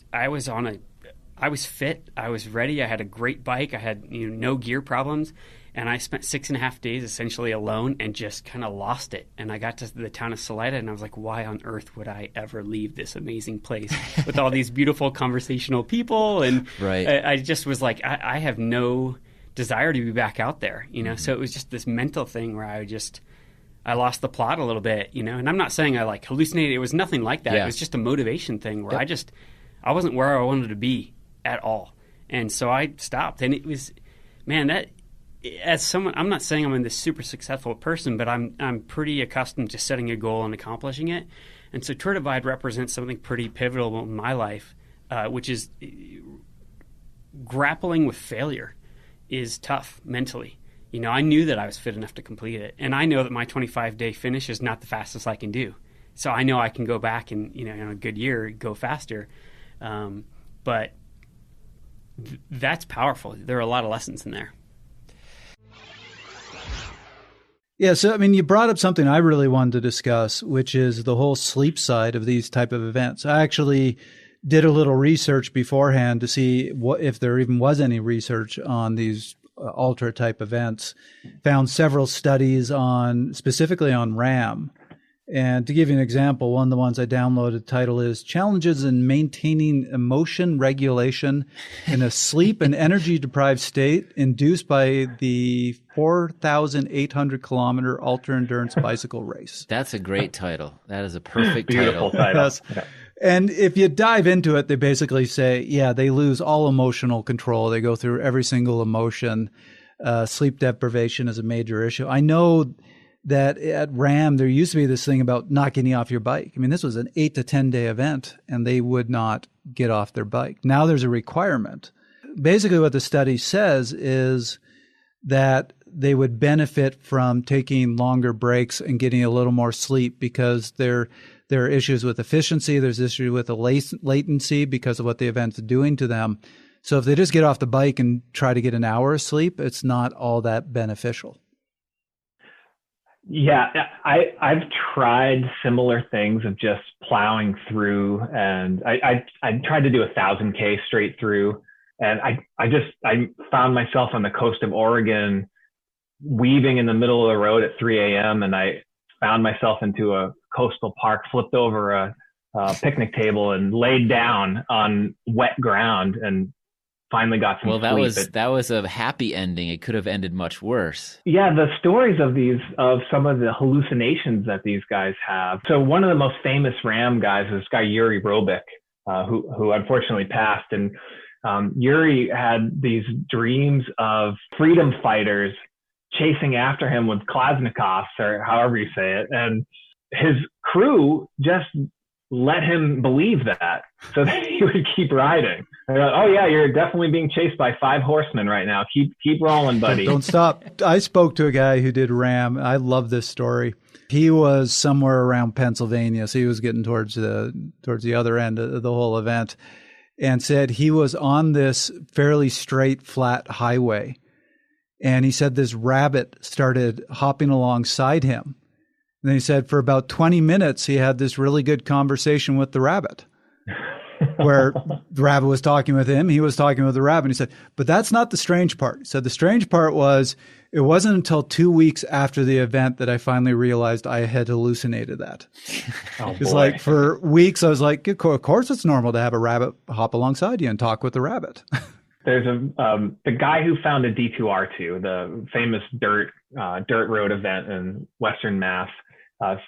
fit. I was ready. I had a great bike. I had no gear problems. And I spent 6.5 days essentially alone and just kind of lost it. And I got to the town of Salida, and I was like, why on earth would I ever leave this amazing place with all these beautiful conversational people? And right. I just was like, I have no desire to be back out there, So it was just this mental thing where I lost the plot a little bit, And I'm not saying I hallucinated. It was nothing like that. Yeah. It was just a motivation thing where I wasn't where I wanted to be at all. And so I stopped. And it was, as someone, I'm not saying I'm this super successful person, but I'm pretty accustomed to setting a goal and accomplishing it. And so Tour Divide represents something pretty pivotal in my life, which is grappling with failure is tough mentally. I knew that I was fit enough to complete it, and I know that my 25-day finish is not the fastest I can do. So I know I can go back and, in a good year, go faster. But that's powerful. There are a lot of lessons in there. Yeah, so you brought up something I really wanted to discuss, which is the whole sleep side of these type of events. I actually did a little research beforehand to see if there even was any research on these ultra type events. Found several studies specifically on RAM. And to give you an example, one of the ones I downloaded, the title is Challenges in Maintaining Emotion Regulation in a Sleep and Energy Deprived State Induced by the 4,800 Kilometer Ultra Endurance Bicycle Race. That's a great title. That is a perfect Beautiful title. Yes. Yeah. And if you dive into it, they basically say, they lose all emotional control. They go through every single emotion. Sleep deprivation is a major issue. I know that at RAM, there used to be this thing about not getting off your bike. This was an 8 to 10 day event, and they would not get off their bike. Now there's a requirement. Basically, what the study says is that they would benefit from taking longer breaks and getting a little more sleep because there are issues with efficiency. There's issues with the latency because of what the event's doing to them. So if they just get off the bike and try to get an hour of sleep, it's not all that beneficial. Yeah, I've tried similar things of just plowing through, and I tried to do 1,000K straight through, and I found myself on the coast of Oregon, weaving in the middle of the road at 3 a.m. and I found myself into a coastal park, flipped over a picnic table, and laid down on wet ground, and finally got some sleep. That was a happy ending. It could have ended much worse. Yeah, the stories of some of the hallucinations that these guys have. So one of the most famous RAM guys is this guy Yuri Robic, who unfortunately passed. And Yuri had these dreams of freedom fighters chasing after him with Kalashnikovs, or however you say it. And his crew just let him believe that so that he would keep riding. Oh yeah, you're definitely being chased by 5 horsemen right now. Keep rolling, buddy. Don't stop. I spoke to a guy who did ram. I love this story. He was somewhere around Pennsylvania, so he was getting towards the other end of the whole event, and said he was on this fairly straight, flat highway, and he said this rabbit started hopping alongside him. And he said for about 20 minutes, he had this really good conversation with the rabbit where the rabbit was talking with him. He was talking with the rabbit. And he said, but that's not the strange part. He said, the strange part was it wasn't until 2 weeks after the event that I finally realized I had hallucinated that. It's like for weeks, I was like, of course it's normal to have a rabbit hop alongside you and talk with the rabbit. There's the guy who founded D2R2, the famous dirt road event in Western Mass.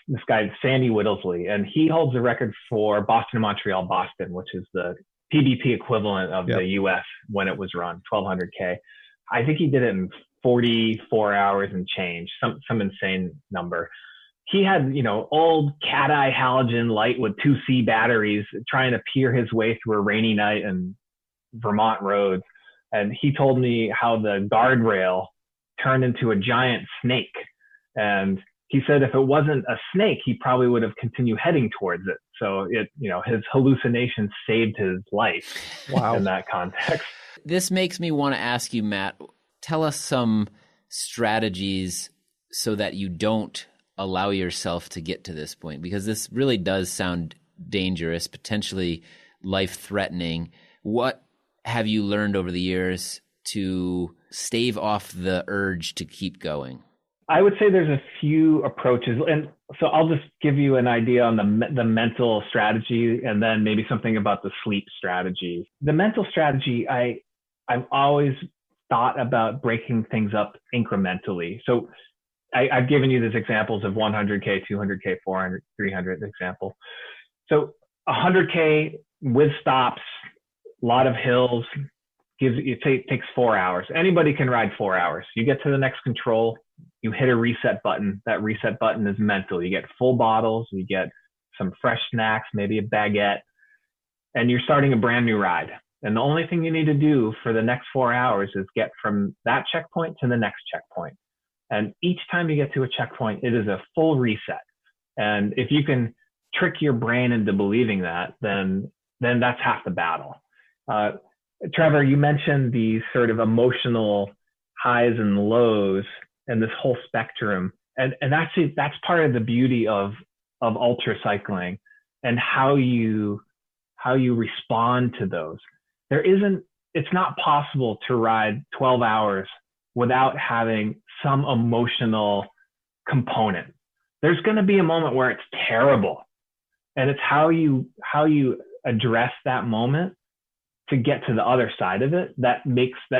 This guy, Sandy Whittlesley, and he holds the record for Boston to Montreal Boston, which is the PBP equivalent of the US when it was run, 1200K. I think he did it in 44 hours and change, some insane number. He had, old cat eye halogen light with 2C batteries trying to peer his way through a rainy night in Vermont roads. And he told me how the guardrail turned into a giant snake. And he said if it wasn't a snake, he probably would have continued heading towards it. So his hallucinations saved his life. Wow. In that context. This makes me want to ask you, Matt, tell us some strategies so that you don't allow yourself to get to this point, because this really does sound dangerous, potentially life-threatening. What have you learned over the years to stave off the urge to keep going? I would say there's a few approaches, and so I'll just give you an idea on the mental strategy, and then maybe something about the sleep strategy. The mental strategy, I've always thought about breaking things up incrementally. So I've given you these examples of 100K, 200K, 400, 300 example. So 100K with stops, a lot of hills, takes 4 hours. Anybody can ride 4 hours. You get to the next control, you hit a reset button. That reset button is mental. You get full bottles, you get some fresh snacks, maybe a baguette, and you're starting a brand new ride. And the only thing you need to do for the next 4 hours is get from that checkpoint to the next checkpoint. And each time you get to a checkpoint, it is a full reset. And if you can trick your brain into believing that, then that's half the battle. Trevor, you mentioned the sort of emotional highs and lows and this whole spectrum. And that's part of the beauty of ultra cycling and how you respond to those. It's not possible to ride 12 hours without having some emotional component. There's going to be a moment where it's terrible. And it's how you address that moment to get to the other side of it that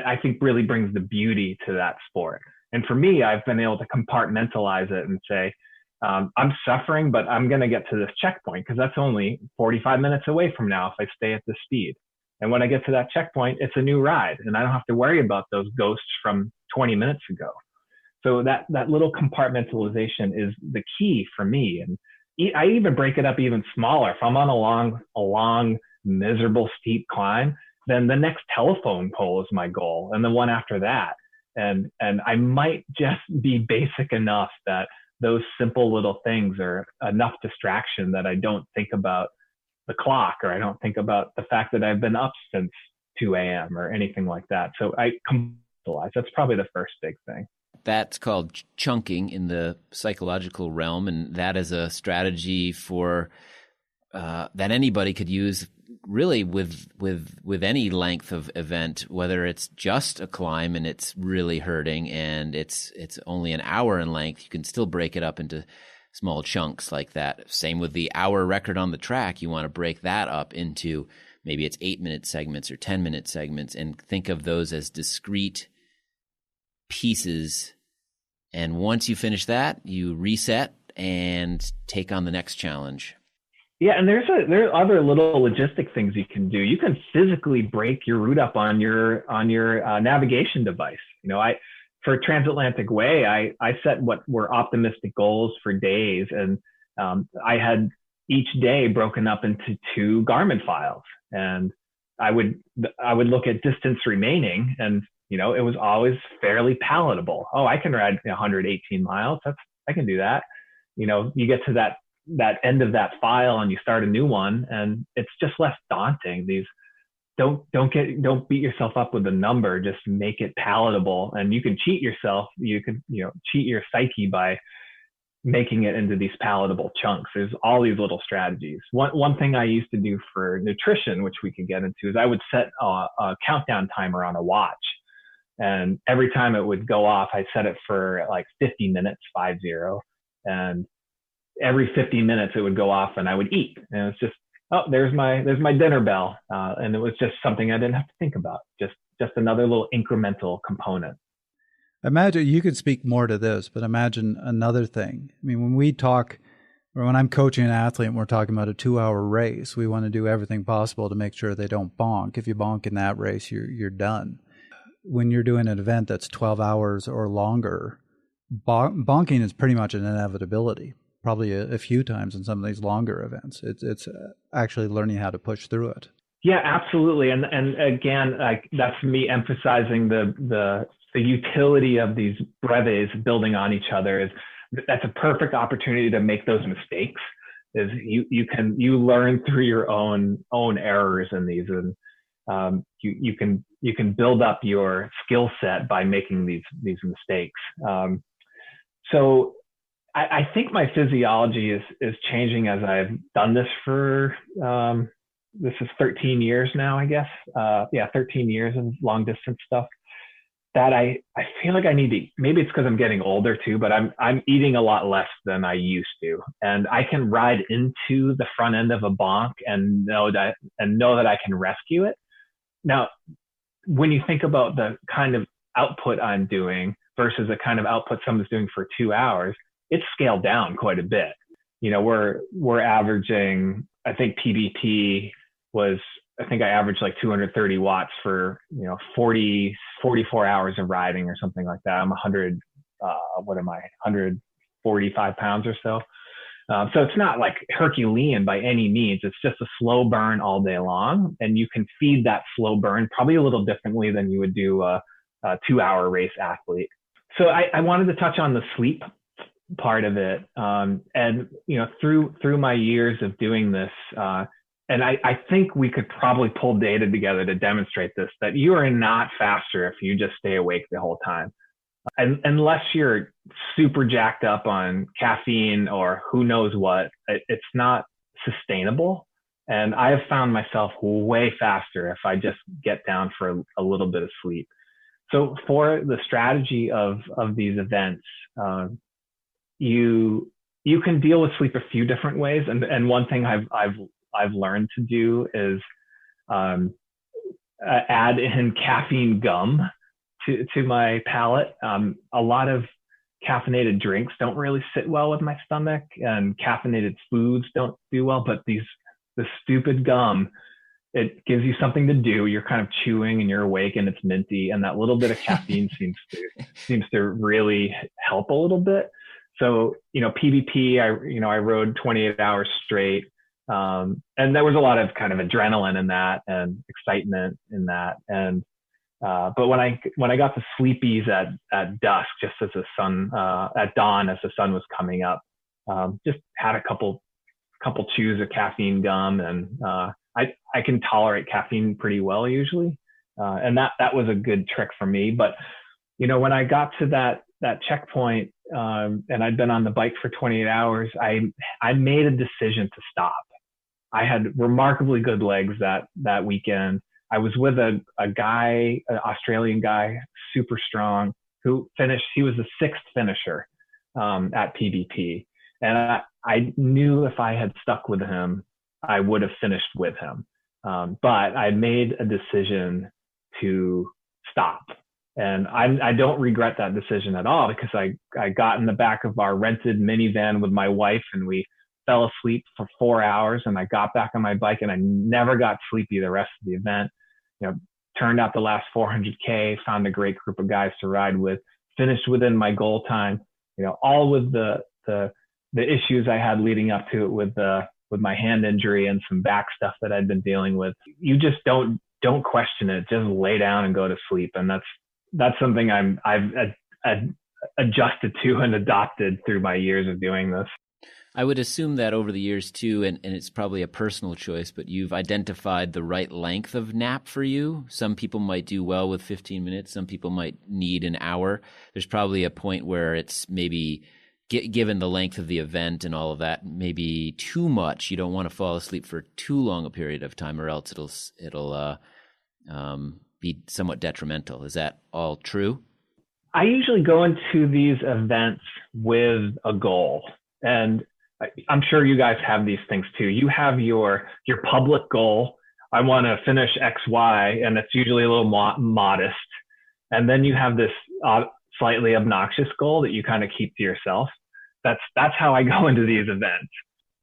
I think really brings the beauty to that sport. And for me, I've been able to compartmentalize it and say, I'm suffering, but I'm going to get to this checkpoint because that's only 45 minutes away from now if I stay at this speed. And when I get to that checkpoint, it's a new ride and I don't have to worry about those ghosts from 20 minutes ago. So that little compartmentalization is the key for me. And I even break it up even smaller. If I'm on a long, miserable, steep climb, then the next telephone pole is my goal, and the one after that. And I might just be basic enough that those simple little things are enough distraction that I don't think about the clock, or I don't think about the fact that I've been up since 2 a.m. or anything like that. So I compartmentalize. That's probably the first big thing. That's called chunking in the psychological realm, and that is a strategy for that anybody could use really with any length of event, whether it's just a climb and it's really hurting and it's only an hour in length. You can still break it up into small chunks like that. Same with the hour record on the track. You want to break that up into maybe it's 8-minute segments or 10-minute segments and think of those as discrete pieces. And once you finish that, you reset and take on the next challenge. Yeah, and there are other little logistic things you can do. You can physically break your route up on your navigation device. For Transatlantic Way, I set what were optimistic goals for days, and I had each day broken up into 2 Garmin files. And I would look at distance remaining, and, you know, it was always fairly palatable. Oh, I can ride 118 miles. I can do that. You know, you get to that end of that file and you start a new one, and it's just less daunting. Don't beat yourself up with the number, just make it palatable. And you can cheat yourself. You can, you know, cheat your psyche by making it into these palatable chunks. There's all these little strategies. One thing I used to do for nutrition, which we could get into, is I would set a countdown timer on a watch. And every time it would go off, I set it for like 50 minutes, 50. And every 50 minutes it would go off and I would eat. And it's just, oh, there's my dinner bell. And it was just something I didn't have to think about. Just another little incremental component. Imagine, you could speak more to this, but imagine another thing. I mean, when we talk, or when I'm coaching an athlete and we're talking about a 2-hour race, we want to do everything possible to make sure they don't bonk. If you bonk in that race, you're done. When you're doing an event that's 12 hours or longer, bonking is pretty much an inevitability, probably a few times in some of these longer events. It's actually learning how to push through it. Yeah, absolutely. And again, that's me emphasizing the utility of these brevets building on each other. That's a perfect opportunity to make those mistakes. Is you learn through your own errors in these, and you can build up your skill set by making these mistakes. So I think my physiology is changing as I've done this for this is 13 years now, I guess. 13 years of long distance stuff. That I feel like I need to, maybe it's because I'm getting older too, but I'm eating a lot less than I used to. And I can ride into the front end of a bonk and know that I can rescue it. Now, when you think about the kind of output I'm doing versus the kind of output someone's doing for 2 hours, it's scaled down quite a bit. You know, we're averaging, I think PBP was, I think I averaged like 230 watts for, 44 hours of riding or something like that. I'm 145 pounds or so. So it's not like Herculean by any means. It's just a slow burn all day long. And you can feed that slow burn probably a little differently than you would do a 2-hour race athlete. So I wanted to touch on the sleep part of it. And, through my years of doing this, and I think we could probably pull data together to demonstrate this, that you are not faster if you just stay awake the whole time. And unless you're super jacked up on caffeine or who knows what, it's not sustainable. And I have found myself way faster if I just get down for a little bit of sleep. So for the strategy of these events, you can deal with sleep a few different ways. And one thing I've learned to do is add in caffeine gum to my palate. A lot of caffeinated drinks don't really sit well with my stomach, and caffeinated foods don't do well, but the stupid gum, it gives you something to do. You're kind of chewing and you're awake and it's minty, and that little bit of caffeine seems to really help a little bit. So, PBP, I rode 28 hours straight. And there was a lot of kind of adrenaline in that and excitement in that. And, but when I got the sleepies at dusk, just as the sun, at dawn, as the sun was coming up, just had a couple chews of caffeine gum, and, I can tolerate caffeine pretty well usually. And that was a good trick for me. But, when I got to that checkpoint, and I'd been on the bike for 28 hours, I made a decision to stop. I had remarkably good legs that weekend. I was with a guy, an Australian guy, super strong, who finished. He was the 6th finisher at PBP. And I knew if I had stuck with him, I would have finished with him. But I made a decision to stop. And I don't regret that decision at all, because I got in the back of our rented minivan with my wife, and we fell asleep for 4 hours, and I got back on my bike, and I never got sleepy the rest of the event. Turned out the last 400K, found a great group of guys to ride with, finished within my goal time, all with the issues I had leading up to it with the my hand injury and some back stuff that I'd been dealing with. You just don't question it. Just lay down and go to sleep. And that's something I've adjusted to and adopted through my years of doing this. I would assume that over the years too, and it's probably a personal choice, but you've identified the right length of nap for you. Some people might do well with 15 minutes. Some people might need an hour. There's probably a point where it's be given the length of the event and all of that, maybe too much. You don't want to fall asleep for too long a period of time, or else it'll be somewhat detrimental. Is that all true? I usually go into these events with a goal, and I'm sure you guys have these things too. You have your public goal. I want to finish X, Y, and it's usually a little modest. And then you have this slightly obnoxious goal that you kind of keep to yourself. That's how I go into these events.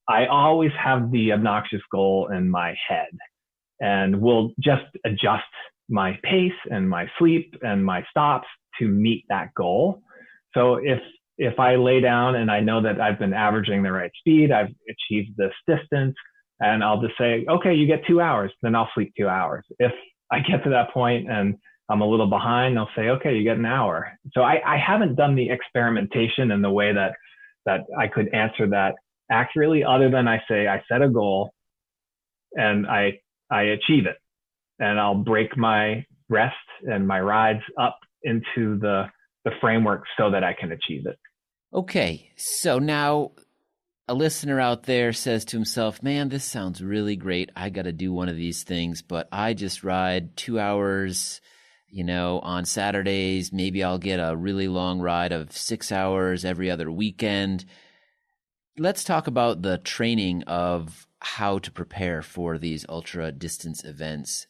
I always have the obnoxious goal in my head, and will just adjust my pace and my sleep and my stops to meet that goal. So if I lay down and I know that I've been averaging the right speed, I've achieved this distance, and I'll just say, okay, you get 2 hours, then I'll sleep 2 hours. If I get to that point and I'm a little behind, they'll say, okay, you get an hour. So I haven't done the experimentation in the way that I could answer that accurately, other than I say I set a goal and I achieve it, and I'll break my rest and my rides up into the framework so that I can achieve it. Okay, so now a listener out there says to himself, man, this sounds really great. I got to do one of these things, but I just ride 2 hours, on Saturdays. Maybe I'll get a really long ride of 6 hours every other weekend. Let's talk about the training of how to prepare for these ultra distance events.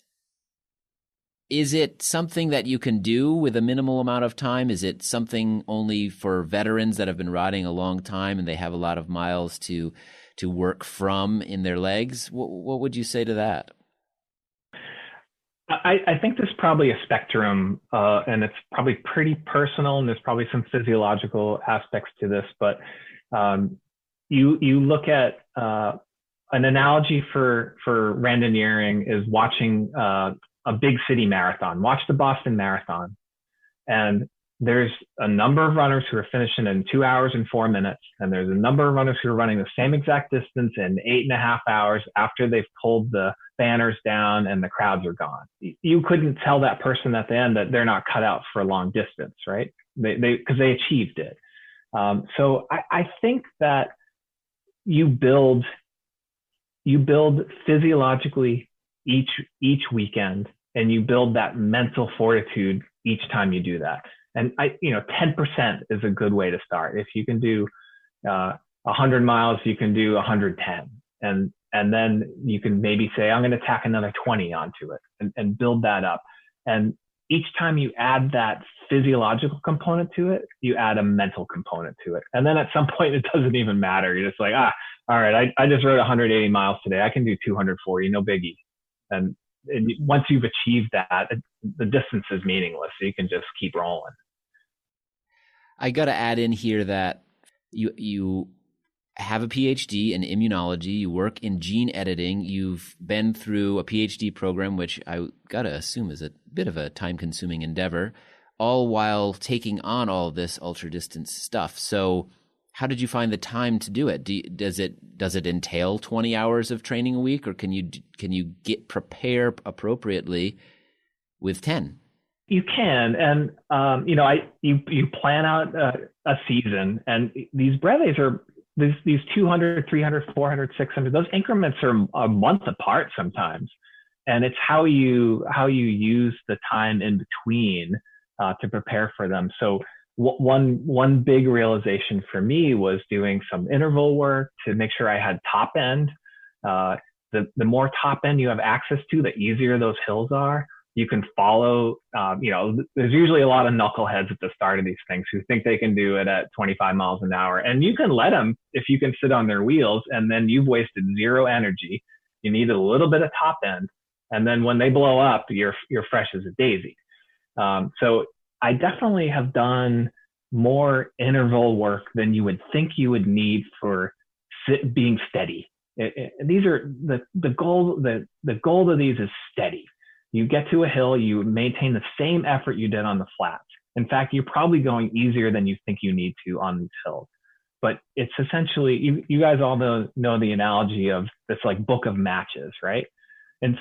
Is it something that you can do with a minimal amount of time? Is it something only for veterans that have been riding a long time and they have a lot of miles to work from in their legs? What would you say to that? I think there's probably a spectrum, and it's probably pretty personal, and there's probably some physiological aspects to this. But you look at an analogy for randoneering is watching a big city marathon. Watch the Boston Marathon, and there's a number of runners who are finishing in 2 hours and 4 minutes, and there's a number of runners who are running the same exact distance in 8.5 hours after they've pulled the banners down and the crowds are gone. You couldn't tell that person at the end that they're not cut out for a long distance, right? Because they achieved it. So I think that you build physiologically each weekend, and you build that mental fortitude each time you do that. And 10% is a good way to start. If you can do 100 miles, you can do 110, and then you can maybe say, I'm going to tack another 20 onto it, and build that up. And each time you add that physiological component to it, you add a mental component to it. And then at some point, it doesn't even matter. You're just like, all right, I just rode 180 miles today. I can do 240, no biggie. And once you've achieved that, the distance is meaningless. So you can just keep rolling. I got to add in here that you have a PhD in immunology. You work in gene editing. You've been through a PhD program, which I got to assume is a bit of a time-consuming endeavor, all while taking on all this ultra-distance stuff. So how did you find the time to do it? Does it entail 20 hours of training a week, or can you prepare appropriately with 10? You can, and you plan out a season, and these breves are these 200, 300, 400, 600. Those increments are a month apart sometimes, and it's how you use the time in between to prepare for them. So one big realization for me was doing some interval work to make sure I had top end. The more top end you have access to, the easier those hills are. You can follow, there's usually a lot of knuckleheads at the start of these things who think they can do it at 25 miles an hour. And you can let them if you can sit on their wheels, and then you've wasted zero energy. You need a little bit of top end. And then when they blow up, you're fresh as a daisy. So I definitely have done more interval work than you would think you would need for being steady. These are the goal. The goal of these is steady. You get to a hill, you maintain the same effort you did on the flats. In fact, you're probably going easier than you think you need to on these hills. But it's essentially, you guys all know the analogy of this like book of matches, right? And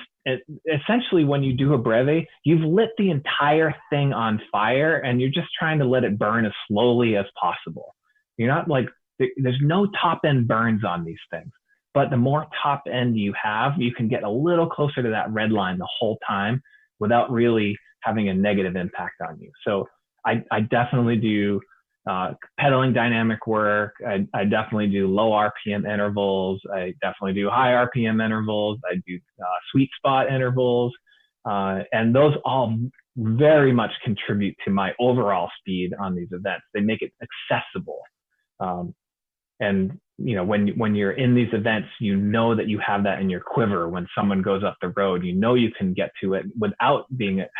essentially when you do a breve, you've lit the entire thing on fire and you're just trying to let it burn as slowly as possible. You're not like, there's no top end burns on these things. But the more top end you have, you can get a little closer to that red line the whole time without really having a negative impact on you. So I definitely do pedaling dynamic work. I definitely do low RPM intervals. I definitely do high RPM intervals. I do sweet spot intervals. And those all very much contribute to my overall speed on these events. They make it accessible. And you know, when you're in these events, you know that you have that in your quiver. When someone goes up the road, you know you can get to it without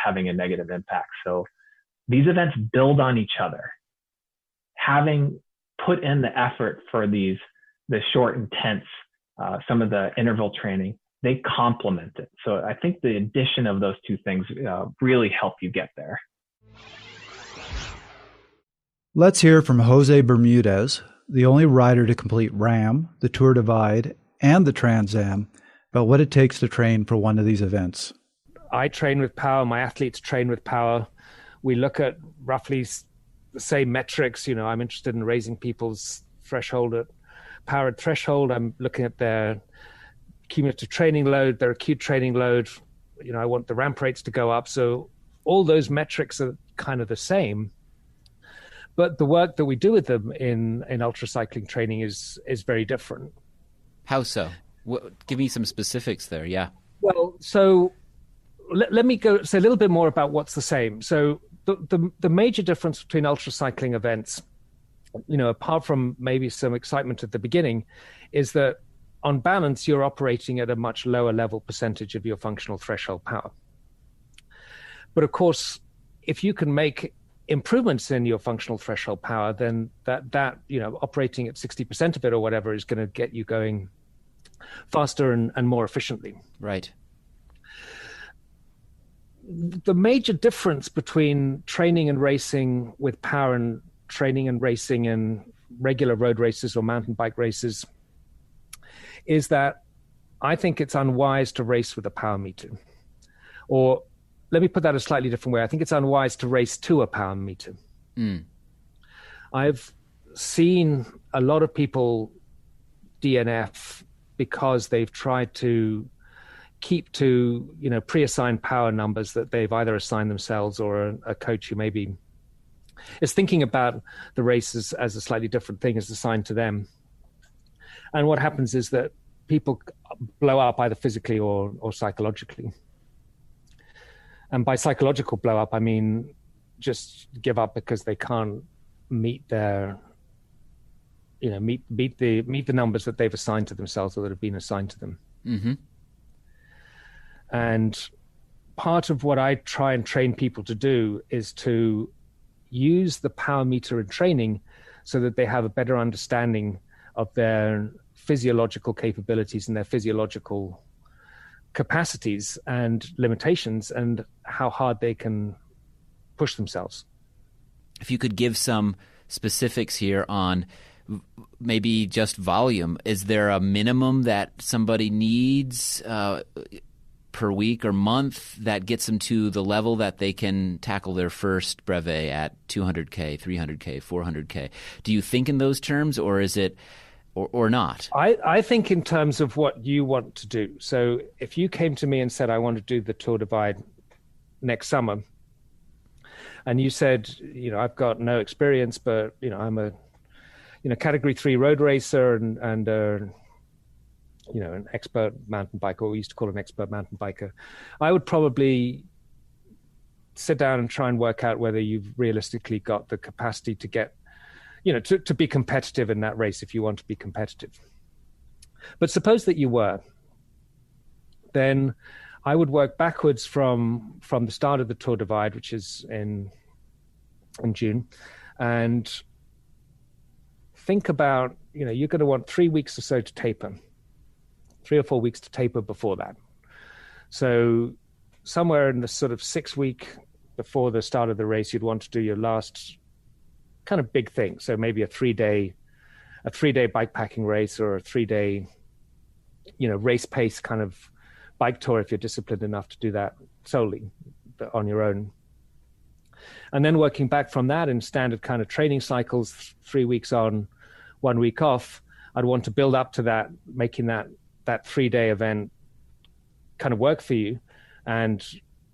having a negative impact. So these events build on each other. Having put in the effort for the short, intense, some of the interval training, they complement it. So I think the addition of those two things really help you get there. Let's hear from Jose Bermudez, the only rider to complete RAM, the Tour Divide, and the Trans Am, about what it takes to train for one of these events. I train with power. My athletes train with power. We look at roughly the same metrics. You know, I'm interested in raising people's threshold at power threshold. I'm looking at their cumulative training load, their acute training load. You know, I want the ramp rates to go up. So all those metrics are kind of the same. But the work that we do with them in ultracycling training is very different. How so? Give me some specifics there. Yeah. Well, so let me go say a little bit more about what's the same. So the major difference between ultracycling events, you know, apart from maybe some excitement at the beginning, is that on balance, you're operating at a much lower level percentage of your functional threshold power. But of course, if you can make improvements in your functional threshold power, then that you know, operating at 60% of it or whatever is going to get you going faster and more efficiently. Right. The major difference between training and racing with power and training and racing in regular road races or mountain bike races is that I think it's unwise to race with a power meter. Or let me put that a slightly different way. I think it's unwise to race to a power meter. I've seen a lot of people DNF because they've tried to keep to, you know, pre-assigned power numbers that they've either assigned themselves or a coach who maybe is thinking about the races as a slightly different thing is assigned to them. And what happens is that people blow up either physically or psychologically. And by psychological blow up, I mean just give up because they can't meet their, you know, meet the numbers that they've assigned to themselves or that have been assigned to them. Mm-hmm. And part of what I try and train people to do is to use the power meter in training so that they have a better understanding of their physiological capabilities and their physiological capacities and limitations and how hard they can push themselves. If you could give some specifics here on maybe just volume, is there a minimum that somebody needs per week or month that gets them to the level that they can tackle their first brevet at 200K, 300K, 400K? Do you think in those terms, or is it or not? I think in terms of what you want to do. So if you came to me and said, I want to do the Tour Divide next summer, and you said, you know, I've got no experience, but, you know, I'm a, you know, category 3 road racer and you know, an expert mountain biker, or we used to call an expert mountain biker, I would probably sit down and try and work out whether you've realistically got the capacity to get, you know, to be competitive in that race if you want to be competitive. But suppose that you were, then I would work backwards from the start of the Tour Divide, which is in June, and think about, you know, you're going to want 3 weeks or so to taper. 3 or 4 weeks to taper before that. So somewhere in the sort of 6 week before the start of the race, you'd want to do your last kind of big thing. So maybe a 3-day bikepacking race, or a 3-day, race pace kind of bike tour if you're disciplined enough to do that solely on your own. And then working back from that in standard kind of training cycles, 3 weeks on, 1 week off, I'd want to build up to that, making that 3-day event kind of work for you, and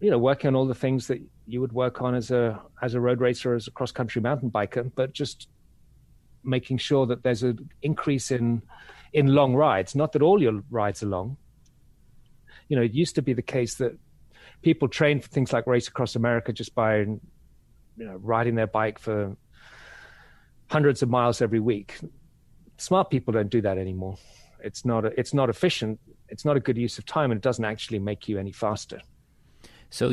working on all the things that you would work on as a road racer, as a cross country mountain biker, but just making sure that there's an increase in long rides. Not that all your rides are long. It used to be the case that people train for things like Race Across America just by riding their bike for hundreds of miles every week. Smart people don't do that anymore. It's not efficient. It's not a good use of time, and it doesn't actually make you any faster. So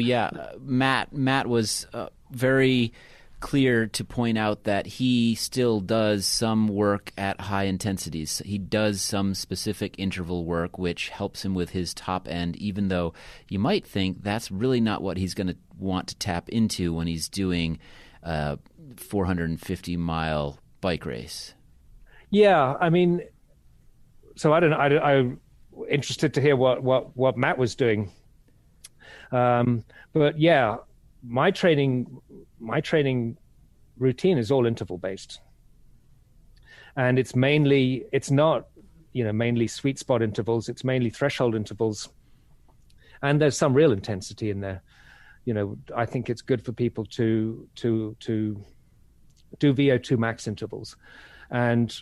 Matt was very clear to point out that he still does some work at high intensities. He does some specific interval work, which helps him with his top end, even though you might think that's really not what he's going to want to tap into when he's doing a 450-mile bike race. Yeah, I mean, so I'm interested to hear what Matt was doing. But yeah, my training routine is all interval based, and it's not mainly sweet spot intervals. It's mainly threshold intervals, and there's some real intensity in there. I think it's good for people to do VO2 max intervals, and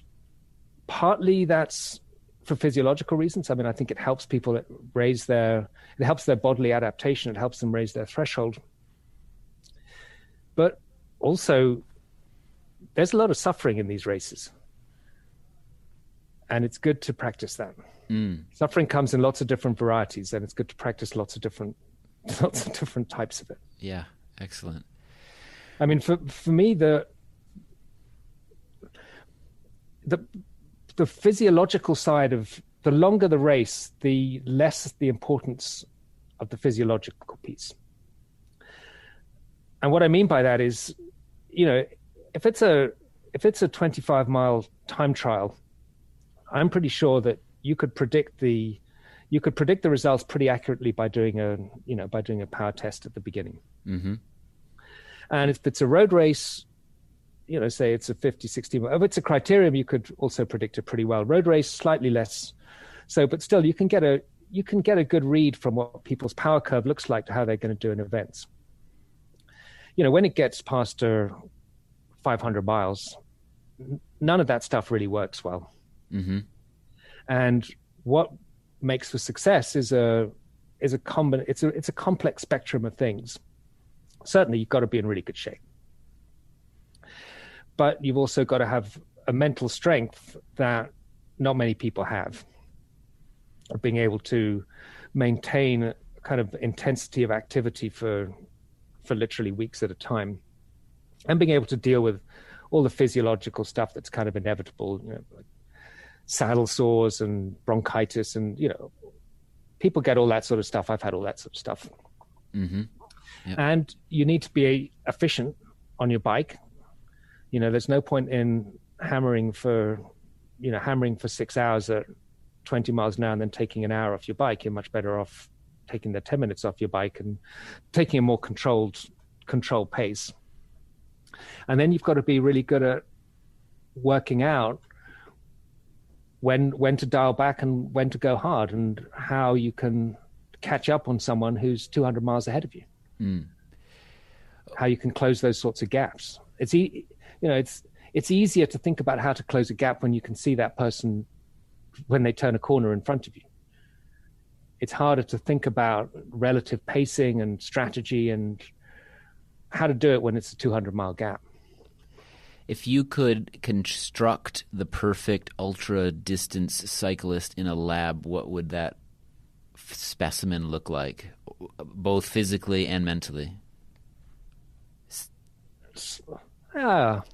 partly that's for physiological reasons. I mean, I think it helps people it helps their bodily adaptation. It helps them raise their threshold. But also, there's a lot of suffering in these races, and it's good to practice that. Suffering comes in lots of different varieties, and it's good to practice lots of different types of it. Yeah, excellent. I mean, for me, the physiological side of the longer the race, the less the importance of the physiological piece. And what I mean by that is, if it's a 25-mile time trial, I'm pretty sure that you could predict the results pretty accurately by doing a power test at the beginning. Mm-hmm. And if it's a road race, say it's a 50, 60, if it's a criterium, you could also predict it pretty well. Road race, slightly less so, but still you can get a good read from what people's power curve looks like to how they're going to do in events. When it gets past 500 miles, none of that stuff really works well. Mm-hmm. And what makes for success is it's a complex spectrum of things. Certainly, you've got to be in really good shape, but you've also got to have a mental strength that not many people have, of being able to maintain a kind of intensity of activity for literally weeks at a time, and being able to deal with all the physiological stuff that's kind of inevitable, like saddle sores and bronchitis, and people get all that sort of stuff. I've had all that sort of stuff. Mm-hmm. Yep. And you need to be efficient on your bike. There's no point in hammering for 6 hours at 20 miles an hour and then taking an hour off your bike. You're much better off taking the 10 minutes off your bike and taking a more controlled pace. And then you've got to be really good at working out when to dial back and when to go hard, and how you can catch up on someone who's 200 miles ahead of you. How you can close those sorts of gaps. It's easier to think about how to close a gap when you can see that person when they turn a corner in front of you. It's harder to think about relative pacing and strategy and how to do it when it's a 200-mile gap. If you could construct the perfect ultra-distance cyclist in a lab, what would that specimen look like, both physically and mentally? Well,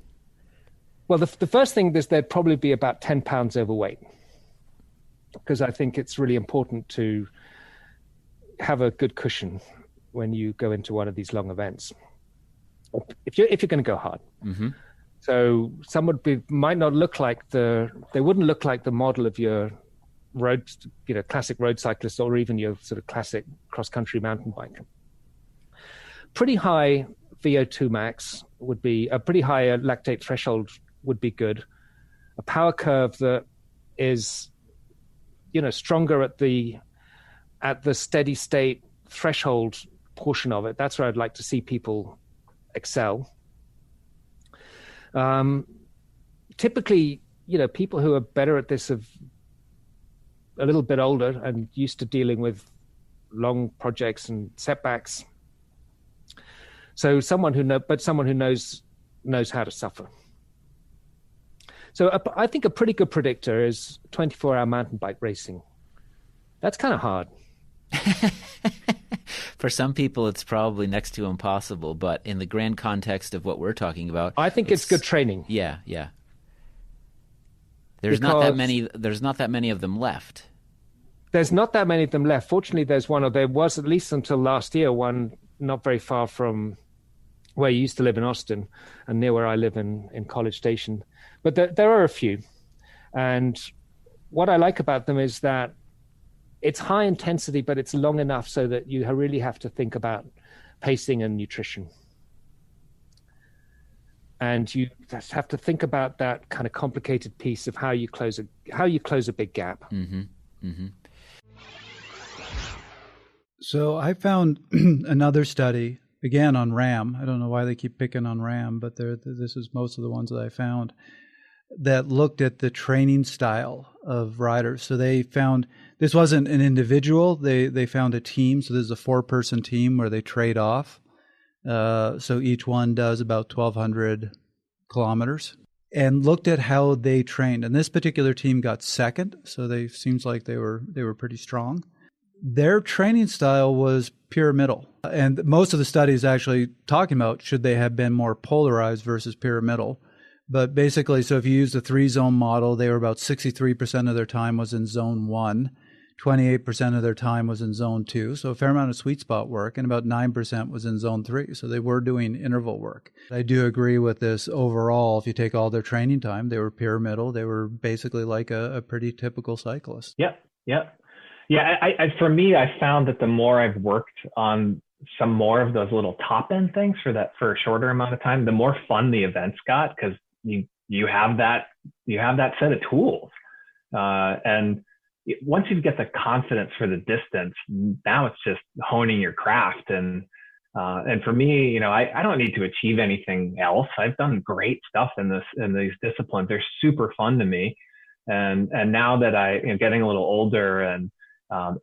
the first thing is they'd probably be about 10 pounds overweight. because I think it's really important to have a good cushion when you go into one of these long events. If you're going to go hard. Mm-hmm. So some might not look like they wouldn't look like the model of your road, classic road cyclist, or even your sort of classic cross-country mountain bike. Pretty high VO2 max would be a pretty high lactate threshold would be good. A power curve that is, stronger at the steady state threshold portion of it. That's where I'd like to see people excel. Typically, people who are better at this have a little bit older and used to dealing with long projects and setbacks. So someone who knows how to suffer. So I think a pretty good predictor is 24-hour mountain bike racing. That's kind of hard. For some people, it's probably next to impossible, but in the grand context of what we're talking about, I think it's good training. Yeah. There's not that many of them left. There's not that many of them left. Fortunately, there was at least until last year, one not very far from where you used to live in Austin and near where I live in College Station. But there are a few. And what I like about them is that it's high intensity, but it's long enough so that you really have to think about pacing and nutrition. And you just have to think about that kind of complicated piece of how you close a big gap. Mm-hmm. Mm-hmm. So I found another study, again on RAM. I don't know why they keep picking on RAM, but this is most of the ones that I found, that looked at the training style of riders. So they found, this wasn't an individual, they found a team. So there's a 4-person team where they trade off. So each one does about 1,200 kilometers, and looked at how they trained. And this particular team got second, so seems like they were pretty strong. Their training style was pyramidal. And most of the studies actually talking about should they have been more polarized versus pyramidal. But basically, so if you use the 3-zone model, they were about 63% of their time was in zone 1, 28% of their time was in zone 2, so a fair amount of sweet spot work, and about 9% was in zone 3, so they were doing interval work. I do agree with this overall. If you take all their training time, they were pyramidal. They were basically like a pretty typical cyclist. Yep. Yeah, for me, I found that the more I've worked on some more of those little top end things for a shorter amount of time, the more fun the events got, because you have that set of tools, and once you get the confidence for the distance, now it's just honing your craft. And for me, I don't need to achieve anything else. I've done great stuff in these disciplines. They're super fun to me, and now that getting a little older and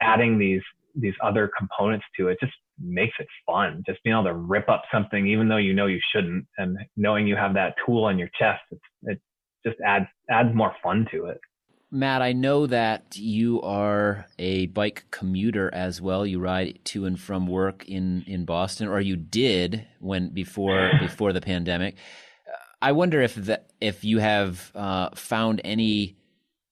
adding these other components to it just makes it fun. Just being able to rip up something even though you shouldn't, and knowing you have that tool on your chest, it just adds more fun to it. Matt, I know that you are a bike commuter as well. You ride to and from work in Boston, or you did before the pandemic. I wonder if you have found any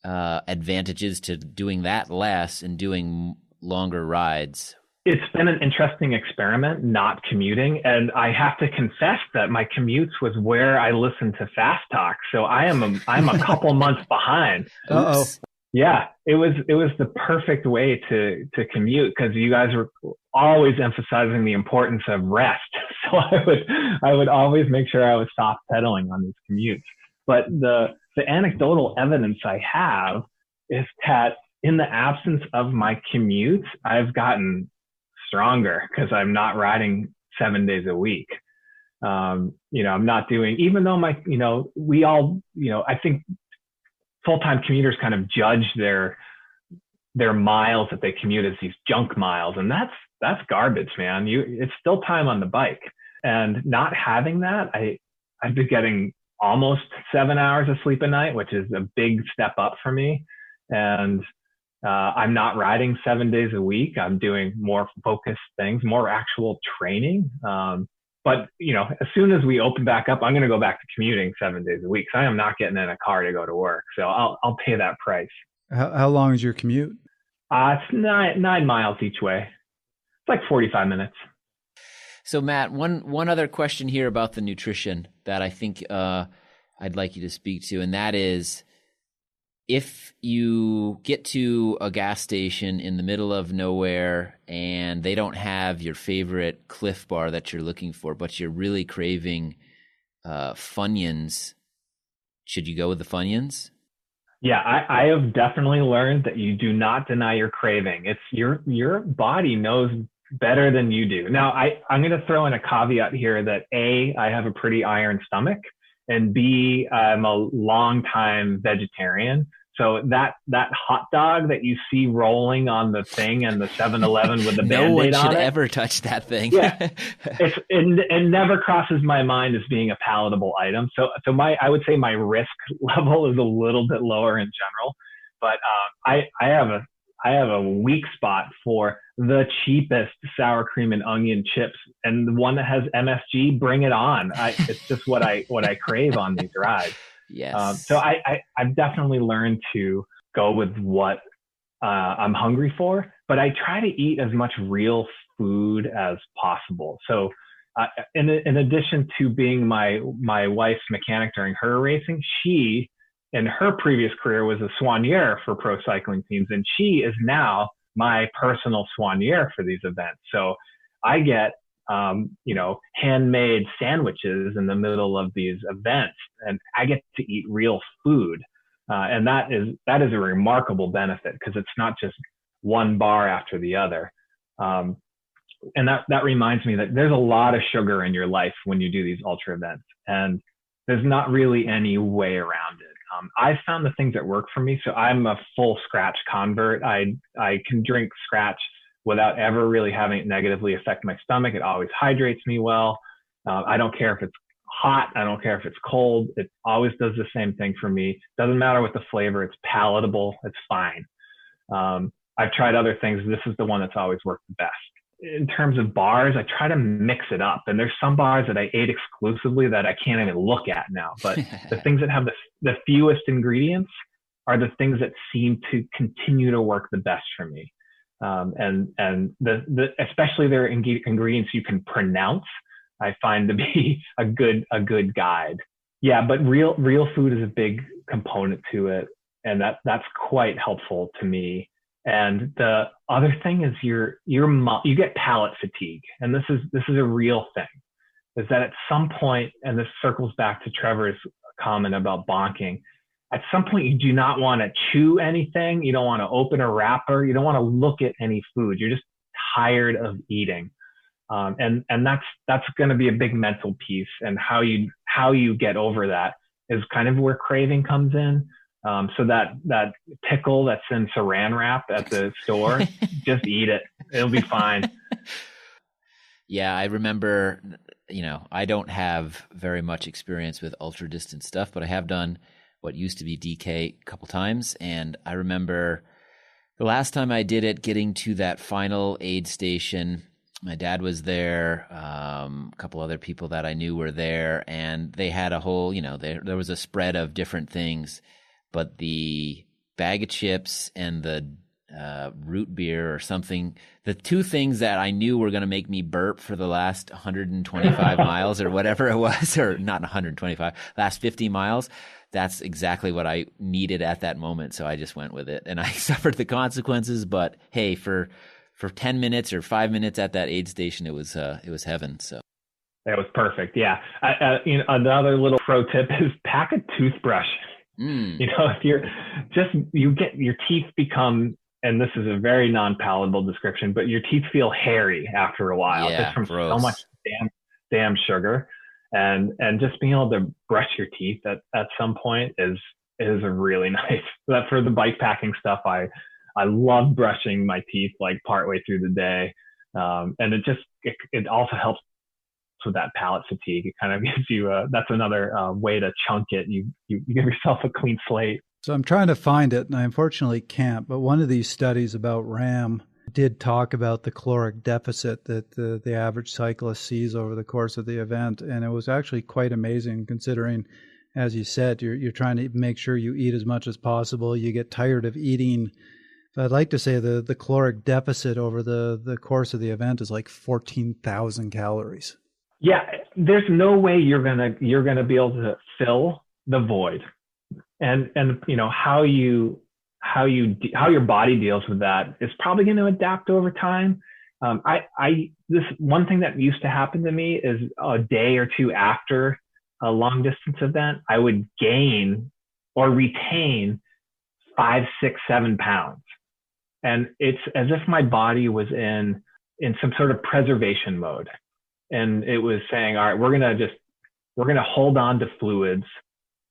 advantages to doing that less and doing longer rides. It's been an interesting experiment, not commuting. And I have to confess that my commutes was where I listened to Fast Talk. So I'm a couple months behind. Uh-oh. Yeah, it was the perfect way to commute, because you guys were always emphasizing the importance of rest. So I would always make sure I was soft pedaling on these commutes. But the anecdotal evidence I have is that in the absence of my commutes, I've gotten stronger because I'm not riding 7 days a week. I'm not doing, even though we all, I think full-time commuters kind of judge their miles that they commute as these junk miles. And that's garbage, man. It's still time on the bike. And not having that, I've been getting almost 7 hours of sleep a night, which is a big step up for me. And I'm not riding 7 days a week. I'm doing more focused things, more actual training. But as soon as we open back up, I'm going to go back to commuting 7 days a week. So I am not getting in a car to go to work. So I'll pay that price. How long is your commute? It's 9 miles each way. It's like 45 minutes. So Matt, one other question here about the nutrition that I think I'd like you to speak to, and that is, if you get to a gas station in the middle of nowhere and they don't have your favorite Cliff Bar that you're looking for, but you're really craving Funyuns, should you go with the Funyuns? Yeah, I have definitely learned that you do not deny your craving. It's your body knows better than you do. Now, I'm going to throw in a caveat here that A, I have a pretty iron stomach, and B, I'm a longtime vegetarian. So that hot dog that you see rolling on the thing and the 7-Eleven with the Band-Aid on it. No one should ever touch that thing. Yeah, it never crosses my mind as being a palatable item. So I would say my risk level is a little bit lower in general. But I have a weak spot for the cheapest sour cream and onion chips, and the one that has MSG. Bring it on! It's just what I crave on these rides. Yes. So I've definitely learned to go with what I'm hungry for, but I try to eat as much real food as possible. So in addition to being my wife's mechanic during her racing, she in her previous career was a soigneur for pro cycling teams, and she is now my personal soigneur for these events. So I get handmade sandwiches in the middle of these events, and I get to eat real food. And that is a remarkable benefit, because it's not just one bar after the other. And that reminds me that there's a lot of sugar in your life when you do these ultra events, and there's not really any way around it. I found the things that work for me. So I'm a full scratch convert. I can drink scratch without ever really having it negatively affect my stomach. It always hydrates me well. I don't care if it's hot. I don't care if it's cold. It always does the same thing for me. Doesn't matter what the flavor. It's palatable. It's fine. I've tried other things. This is the one that's always worked the best. In terms of bars, I try to mix it up. And there's some bars that I ate exclusively that I can't even look at now. But the things that have the fewest ingredients are the things that seem to continue to work the best for me. And especially their ingredients you can pronounce, I find to be a good guide. Yeah, but real food is a big component to it, and that's quite helpful to me. And the other thing is you get palate fatigue, and this is a real thing. Is that at some point, and this circles back to Trevor's comment about bonking, at some point you do not want to chew anything, you don't want to open a wrapper, you don't want to look at any food. You're just tired of eating, and that's going to be a big mental piece. And how you get over that is kind of where craving comes in. So that pickle that's in saran wrap at the store, just eat it. It'll be fine. Yeah, I remember, I don't have very much experience with ultra distance stuff, but I have done what used to be DK a couple times. And I remember the last time I did it, getting to that final aid station, my dad was there, a couple other people that I knew were there, and they had a whole, there was a spread of different things. But the bag of chips and the root beer or something, the two things that I knew were going to make me burp for the last 125 miles or whatever it was, or not 125, last 50 miles, that's exactly what I needed at that moment. So I just went with it, and I suffered the consequences. But hey, for 10 minutes or 5 minutes at that aid station, it was heaven. So. That was perfect. Yeah. Another little pro tip is pack a toothbrush. If you get your teeth become, and this is a very non-palatable description, but your teeth feel hairy after a while, just from gross. So much damn sugar, and just being able to brush your teeth at some point is a really nice. That for the bike packing stuff, I love brushing my teeth like partway through the day, and it also helps with that palate fatigue. It kind of gives you that's another way to chunk it. You give yourself a clean slate. So I'm trying to find it, and I unfortunately can't, but one of these studies about RAM did talk about the caloric deficit that the average cyclist sees over the course of the event, and it was actually quite amazing, considering as you said, you're trying to make sure you eat as much as possible. You get tired of eating. I'd like to say the caloric deficit over the course of the event is like 14,000 calories. Yeah, there's no way you're gonna be able to fill the void, and how your body deals with that is probably going to adapt over time. This one thing that used to happen to me is a day or two after a long distance event, I would gain or retain 5, 6, 7 pounds. And it's as if my body was in some sort of preservation mode. And it was saying, all right, we're going to hold on to fluids.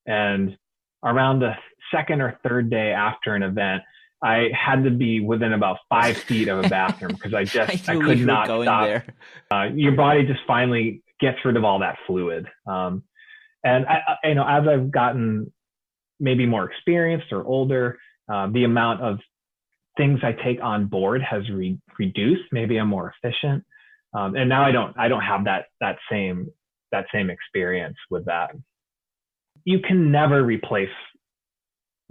And around the second or third day after an event, I had to be within about 5 feet of a bathroom because I could not stop. There. Your body just finally gets rid of all that fluid. And as I've gotten maybe more experienced or older, the amount of things I take on board has reduced. Maybe I'm more efficient, and now I don't have that same experience with that. You can never replace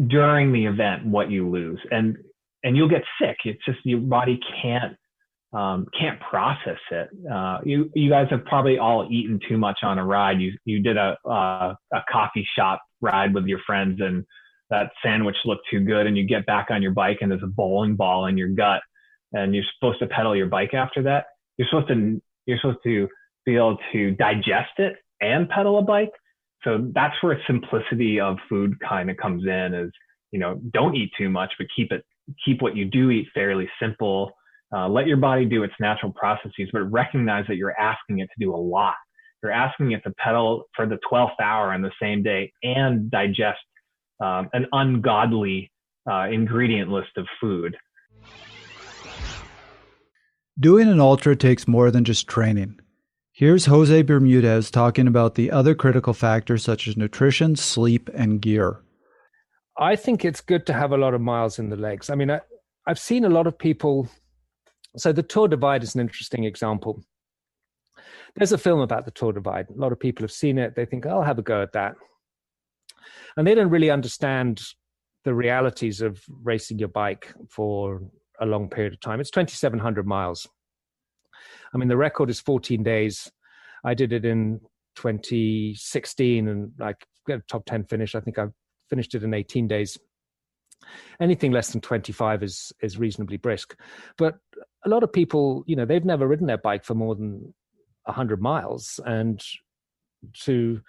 during the event what you lose, and you'll get sick. It's just your body can't process it. You guys have probably all eaten too much on a ride. You did a coffee shop ride with your friends, and that sandwich looked too good, and you get back on your bike and there's a bowling ball in your gut, and you're supposed to pedal your bike after that. You're supposed to be able to digest it and pedal a bike. So that's where simplicity of food kind of comes in, is, don't eat too much, but keep what you do eat fairly simple. Let your body do its natural processes, but recognize that you're asking it to do a lot. You're asking it to pedal for the 12th hour on the same day and digest an ungodly ingredient list of food. Doing an ultra takes more than just training. Here's Jose Bermudez talking about the other critical factors such as nutrition, sleep, and gear. I think it's good to have a lot of miles in the legs. I mean, I've seen a lot of people. So the Tour Divide is an interesting example. There's a film about the Tour Divide. A lot of people have seen it. They think, I'll have a go at that. And they don't really understand the realities of racing your bike for a long period of time. It's 2,700 miles. I mean, the record is 14 days. I did it in 2016 and got a top 10 finish. I think I finished it in 18 days. Anything less than 25 is reasonably brisk. But a lot of people, they've never ridden their bike for more than 100 miles. And to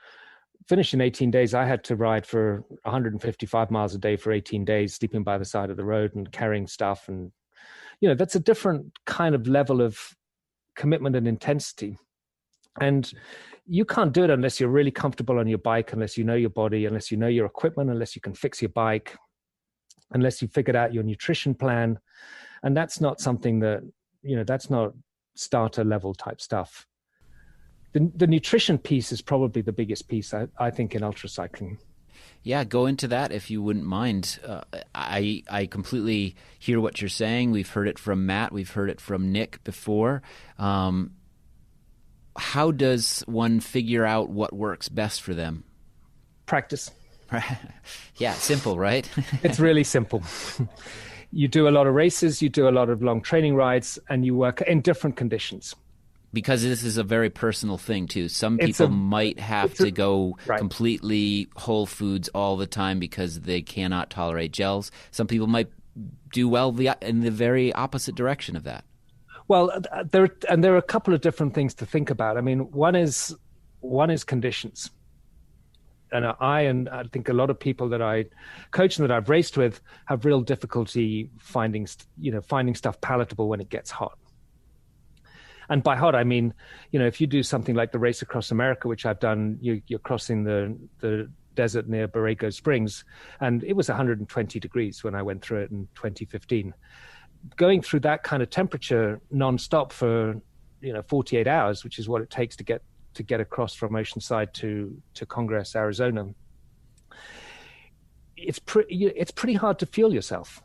finish in 18 days, I had to ride for 155 miles a day for 18 days, sleeping by the side of the road and carrying stuff. And, that's a different kind of level of commitment and intensity. And you can't do it unless you're really comfortable on your bike, unless you know your body, unless you know your equipment, unless you can fix your bike, unless you figured out your nutrition plan. And that's not something that, that's not starter level type stuff. The nutrition piece is probably the biggest piece, I think, in ultra cycling. Yeah, go into that if you wouldn't mind. I completely hear what you're saying. We've heard it from Matt. We've heard it from Nick before. How does one figure out what works best for them? Practice. Yeah, simple, right? It's really simple. You do a lot of races, you do a lot of long training rides, and you work in different conditions. Because this is a very personal thing, too. Some people might have to go completely whole foods all the time because they cannot tolerate gels. Some people might do well in the very opposite direction of that. Well, there are a couple of different things to think about. I mean, one is conditions. And I think a lot of people that I coach and that I've raced with have real difficulty finding stuff palatable when it gets hot. And by hot, I mean, if you do something like the race across America, which I've done, you're crossing the desert near Borrego Springs, and it was 120 degrees when I went through it in 2015. Going through that kind of temperature nonstop for 48 hours, which is what it takes to get across from Oceanside to Congress, Arizona, it's pretty hard to fuel yourself.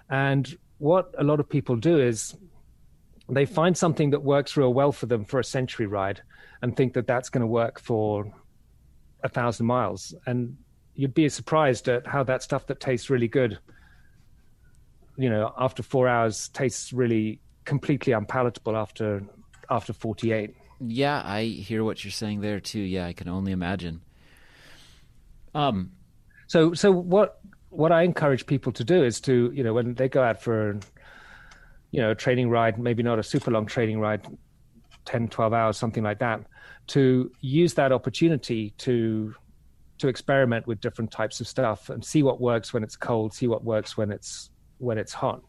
And what a lot of people do is they find something that works real well for them for a century ride and think that that's going to work for 1,000 miles, and you'd be surprised at how that stuff that tastes really good, after 4 hours tastes really completely unpalatable after 48. Yeah, I hear what you're saying there too. Yeah, I can only imagine. So what I encourage people to do is to, when they go out for, a training ride, maybe not a super long training ride, 10, 12 hours, something like that, to use that opportunity to experiment with different types of stuff and see what works when it's cold, see what works when it's hot.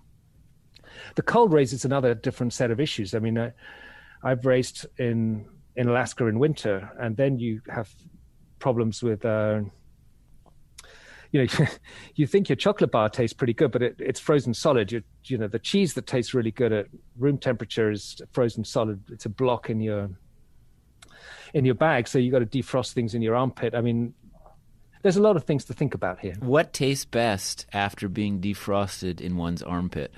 The cold raises another different set of issues. I mean, I've raced in Alaska in winter, and then you have problems with, you think your chocolate bar tastes pretty good, but it's frozen solid. The cheese that tastes really good at room temperature is frozen solid. It's a block in your bag, so you got to defrost things in your armpit. I mean, there's a lot of things to think about here. What tastes best after being defrosted in one's armpit?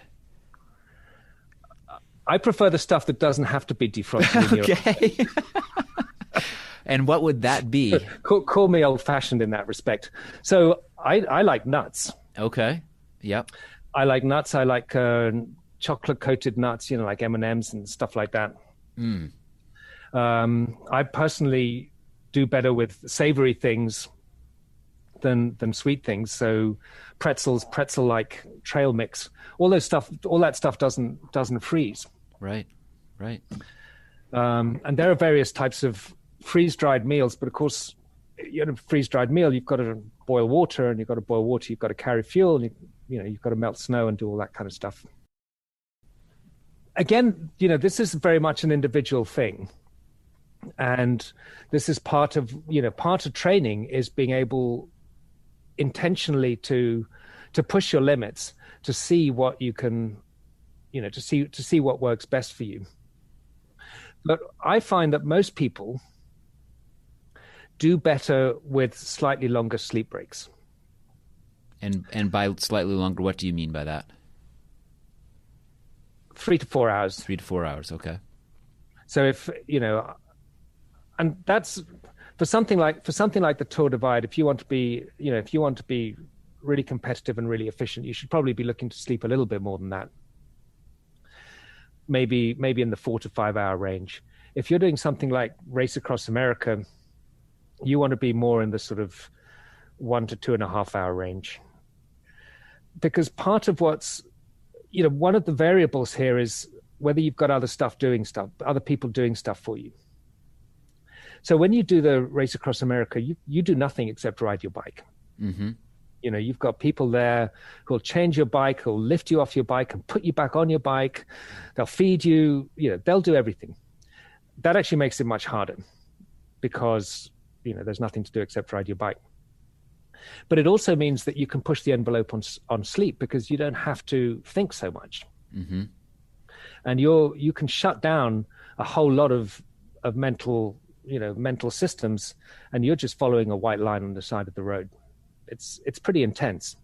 I prefer the stuff that doesn't have to be defrosted in your armpit. And what would that be? Call me old-fashioned in that respect. So I like nuts. Okay. Yep. I like nuts. I like chocolate-coated nuts, like M&Ms and stuff like that. I personally do better with savory things than sweet things. So pretzels, pretzel-like trail mix, all that stuff doesn't freeze. Right. And there are various types of freeze-dried meals, but of course, freeze-dried meal, you've got to boil water, and you've got to carry fuel, and you've got to melt snow and do all that kind of stuff. Again, this is very much an individual thing, and this is part of training is being able intentionally to push your limits, to see what you can, to see what works best for you. But I find that most people do better with slightly longer sleep breaks. And by slightly longer, what do you mean by that? 3 to 4 hours. 3 to 4 hours, okay. So if and that's for something like the Tour Divide. If you want to be, really competitive and really efficient, you should probably be looking to sleep a little bit more than that. Maybe in the 4 to 5 hour range. If you're doing something like Race Across America, you want to be more in the sort of 1 to 2.5 hour range. Because part of one of the variables here is whether you've got other people doing stuff for you. So when you do the Race Across America, you do nothing except ride your bike. Mm-hmm. You've got people there who'll change your bike, who'll lift you off your bike and put you back on your bike. They'll feed you, they'll do everything. That actually makes it much harder because, there's nothing to do except ride your bike. But it also means that you can push the envelope on sleep because you don't have to think so much. Mm-hmm. And you can shut down a whole lot of mental systems, and you're just following a white line on the side of the road. It's pretty intense.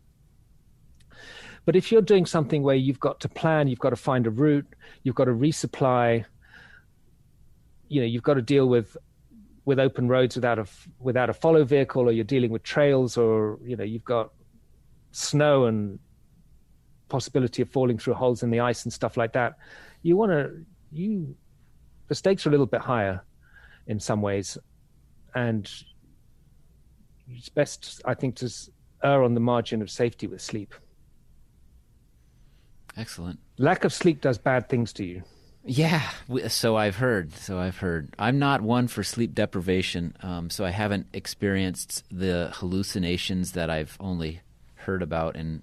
But if you're doing something where you've got to plan, you've got to find a route, you've got to resupply, you've got to deal with open roads without a follow vehicle, or you're dealing with trails, or you've got snow and possibility of falling through holes in the ice and stuff like that. The stakes are a little bit higher in some ways, and it's best, I think, to err on the margin of safety with sleep. Excellent. Lack of sleep does bad things to you. Yeah, so I've heard. I'm not one for sleep deprivation, so I haven't experienced the hallucinations that I've only heard about and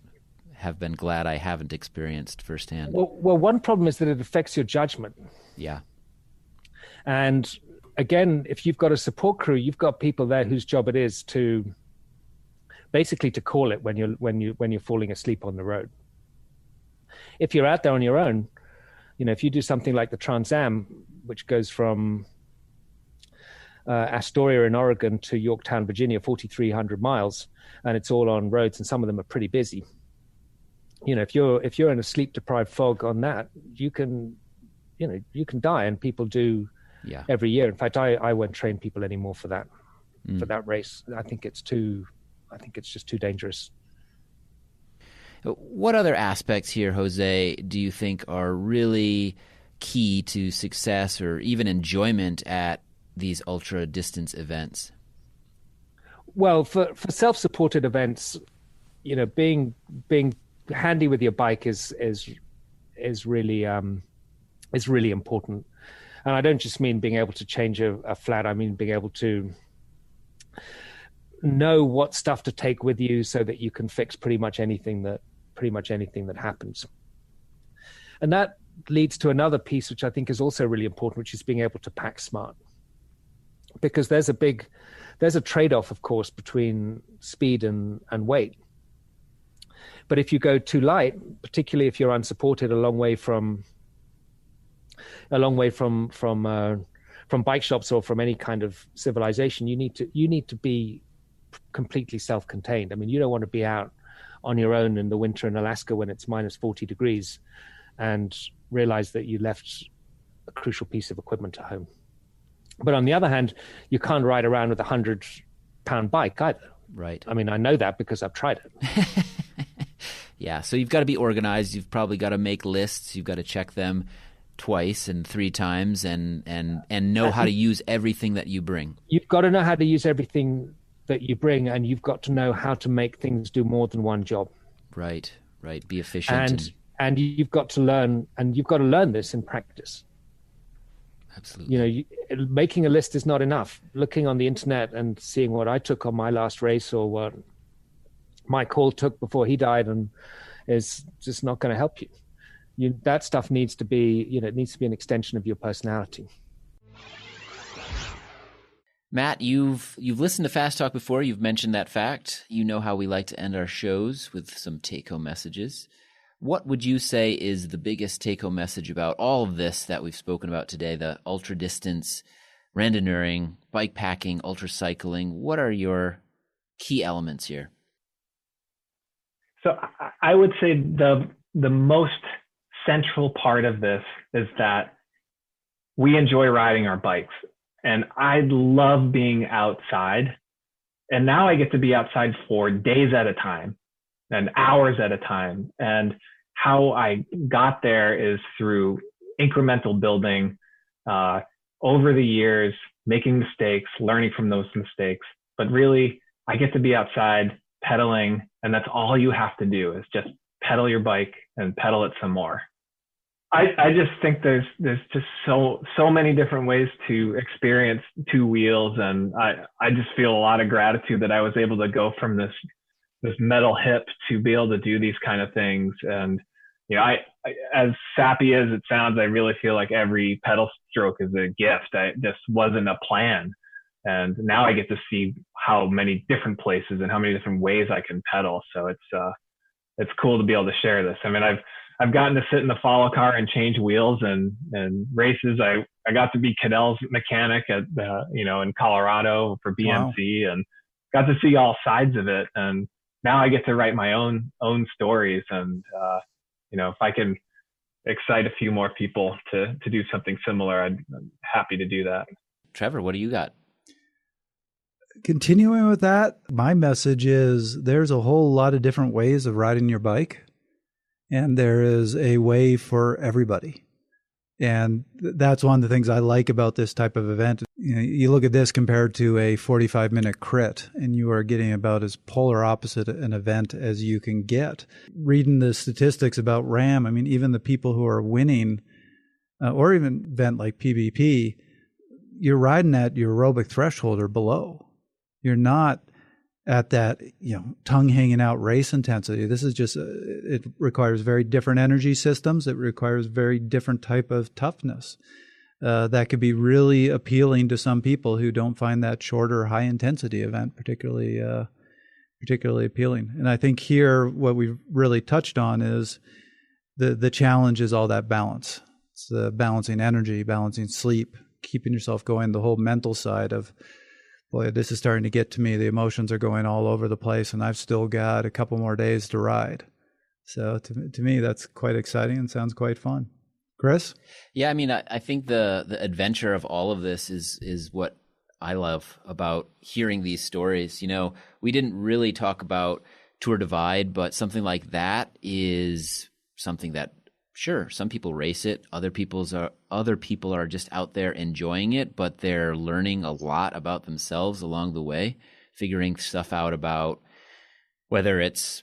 have been glad I haven't experienced firsthand. Well, one problem is that it affects your judgment. Yeah. And again, if you've got a support crew, you've got people there whose job it is to basically to call it when you're falling asleep on the road. If you're out there on your own, if you do something like the Trans Am, which goes from Astoria in Oregon to Yorktown, Virginia, 4,300 miles, and it's all on roads, and some of them are pretty busy. If you're in a sleep-deprived fog on that, you can die, and people do every year. In fact, I won't train people anymore for that. for that race. I think it's just too dangerous. What other aspects here, Jose, do you think are really key to success or even enjoyment at these ultra distance events? Well, for self-supported events, being handy with your bike is really important. And I don't just mean being able to change a flat. I mean being able to know what stuff to take with you so that you can fix pretty much anything that happens. And that leads to another piece, which I think is also really important, which is being able to pack smart. Because there's a trade-off, of course, between speed and weight. But if you go too light, particularly if you're unsupported a long way from bike shops or from any kind of civilization, you need to be completely self-contained. I mean, you don't want to be out on your own in the winter in Alaska when it's minus 40 degrees and realize that you left a crucial piece of equipment at home. But on the other hand, you can't ride around with a 100-pound bike either. Right. I mean, I know that because I've tried it. Yeah, so you've got to be organized. You've probably got to make lists. You've got to check them twice and 3 times and know how to use everything that you bring. You've got to know how to use everything that you bring, and you've got to know how to make things do more than one job. Right. Be efficient. And you've got to learn, this in practice. Absolutely. Making a list is not enough. Looking on the internet and seeing what I took on my last race or what Mike Hall took before he died and is just not going to help you. That stuff needs to be, it needs to be an extension of your personality. Matt, you've listened to Fast Talk before. You've mentioned that fact. You know how we like to end our shows with some take-home messages. What would you say is the biggest take-home message about all of this that we've spoken about today, the ultra-distance, randonneuring, bike packing, ultra-cycling? What are your key elements here? So I would say the most central part of this is that we enjoy riding our bikes. And I love being outside. And now I get to be outside for days at a time and hours at a time. And how I got there is through incremental building, over the years, making mistakes, learning from those mistakes. But really, I get to be outside pedaling, and that's all you have to do is just pedal your bike and pedal it some more. I just think there's just so many different ways to experience 2 wheels, and I just feel a lot of gratitude that I was able to go from this metal hip to be able to do these kind of things. And I as sappy as it sounds, I really feel like every pedal stroke is a gift. It just wasn't a plan, and now I get to see how many different places and how many different ways I can pedal. So it's cool to be able to share this. I mean, I've gotten to sit in the follow car and change wheels and races. I got to be Cadell's mechanic at in Colorado for BMC. Wow. And got to see all sides of it. And now I get to write my own stories. And if I can excite a few more people to do something similar, I'm happy to do that. Trevor, what do you got? Continuing with that, my message is there's a whole lot of different ways of riding your bike. And there is a way for everybody. And that's one of the things I like about this type of event. You look at this compared to a 45-minute crit, and you are getting about as polar opposite an event as you can get. Reading the statistics about RAM, I mean, even the people who are winning, or even event like PBP, you're riding at your aerobic threshold or below. You're not at that, tongue hanging out race intensity. This is just, it requires very different energy systems. It requires very different type of toughness. That could be really appealing to some people who don't find that shorter, high intensity event particularly appealing. And I think here, what we've really touched on is the challenge is all that balance. It's the balancing energy, balancing sleep, keeping yourself going, the whole mental side of, boy, this is starting to get to me. The emotions are going all over the place, and I've still got a couple more days to ride. So to me, that's quite exciting and sounds quite fun. Chris? Yeah, I mean, I think the adventure of all of this is what I love about hearing these stories. We didn't really talk about Tour Divide, but something like that is something that, sure, some people race it. Other people are just out there enjoying it, but they're learning a lot about themselves along the way, figuring stuff out about whether it's,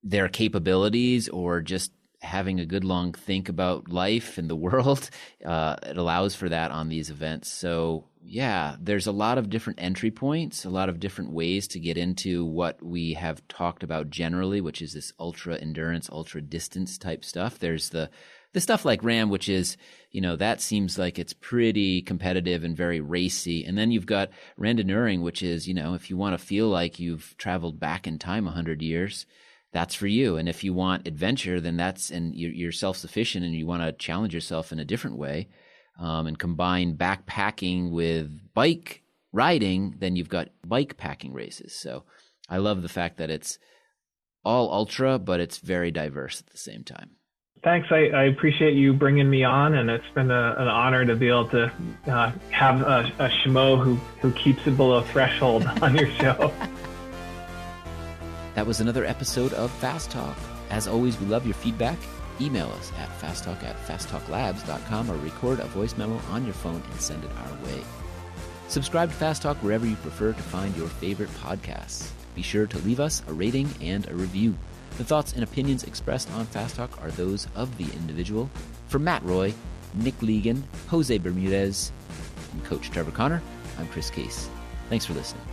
their capabilities or just having a good long think about life and the world. It allows for that on these events. So yeah, there's a lot of different entry points, a lot of different ways to get into what we have talked about generally, which is this ultra endurance, ultra distance type stuff. There's the stuff like RAM, which is, that seems like it's pretty competitive and very racy. And then you've got randonneuring, which is, if you want to feel like you've traveled back in time 100 years, that's for you. And if you want adventure, then and you're self-sufficient and you want to challenge yourself in a different way, and combine backpacking with bike riding, then you've got bike packing races. So I love the fact that it's all ultra, but it's very diverse at the same time. Thanks. I appreciate you bringing me on, and it's been an honor to be able to have a schmo who keeps it below threshold on your show. That was another episode of Fast Talk. As always, we love your feedback. Email us at fasttalk@fasttalklabs.com or record a voice memo on your phone and send it our way. Subscribe to Fast Talk wherever you prefer to find your favorite podcasts. Be sure to leave us a rating and a review. The thoughts and opinions expressed on Fast Talk are those of the individual. For Matt Roy, Nick Legan, Jose Bermudez, and Coach Trevor Connor, I'm Chris Case. Thanks for listening.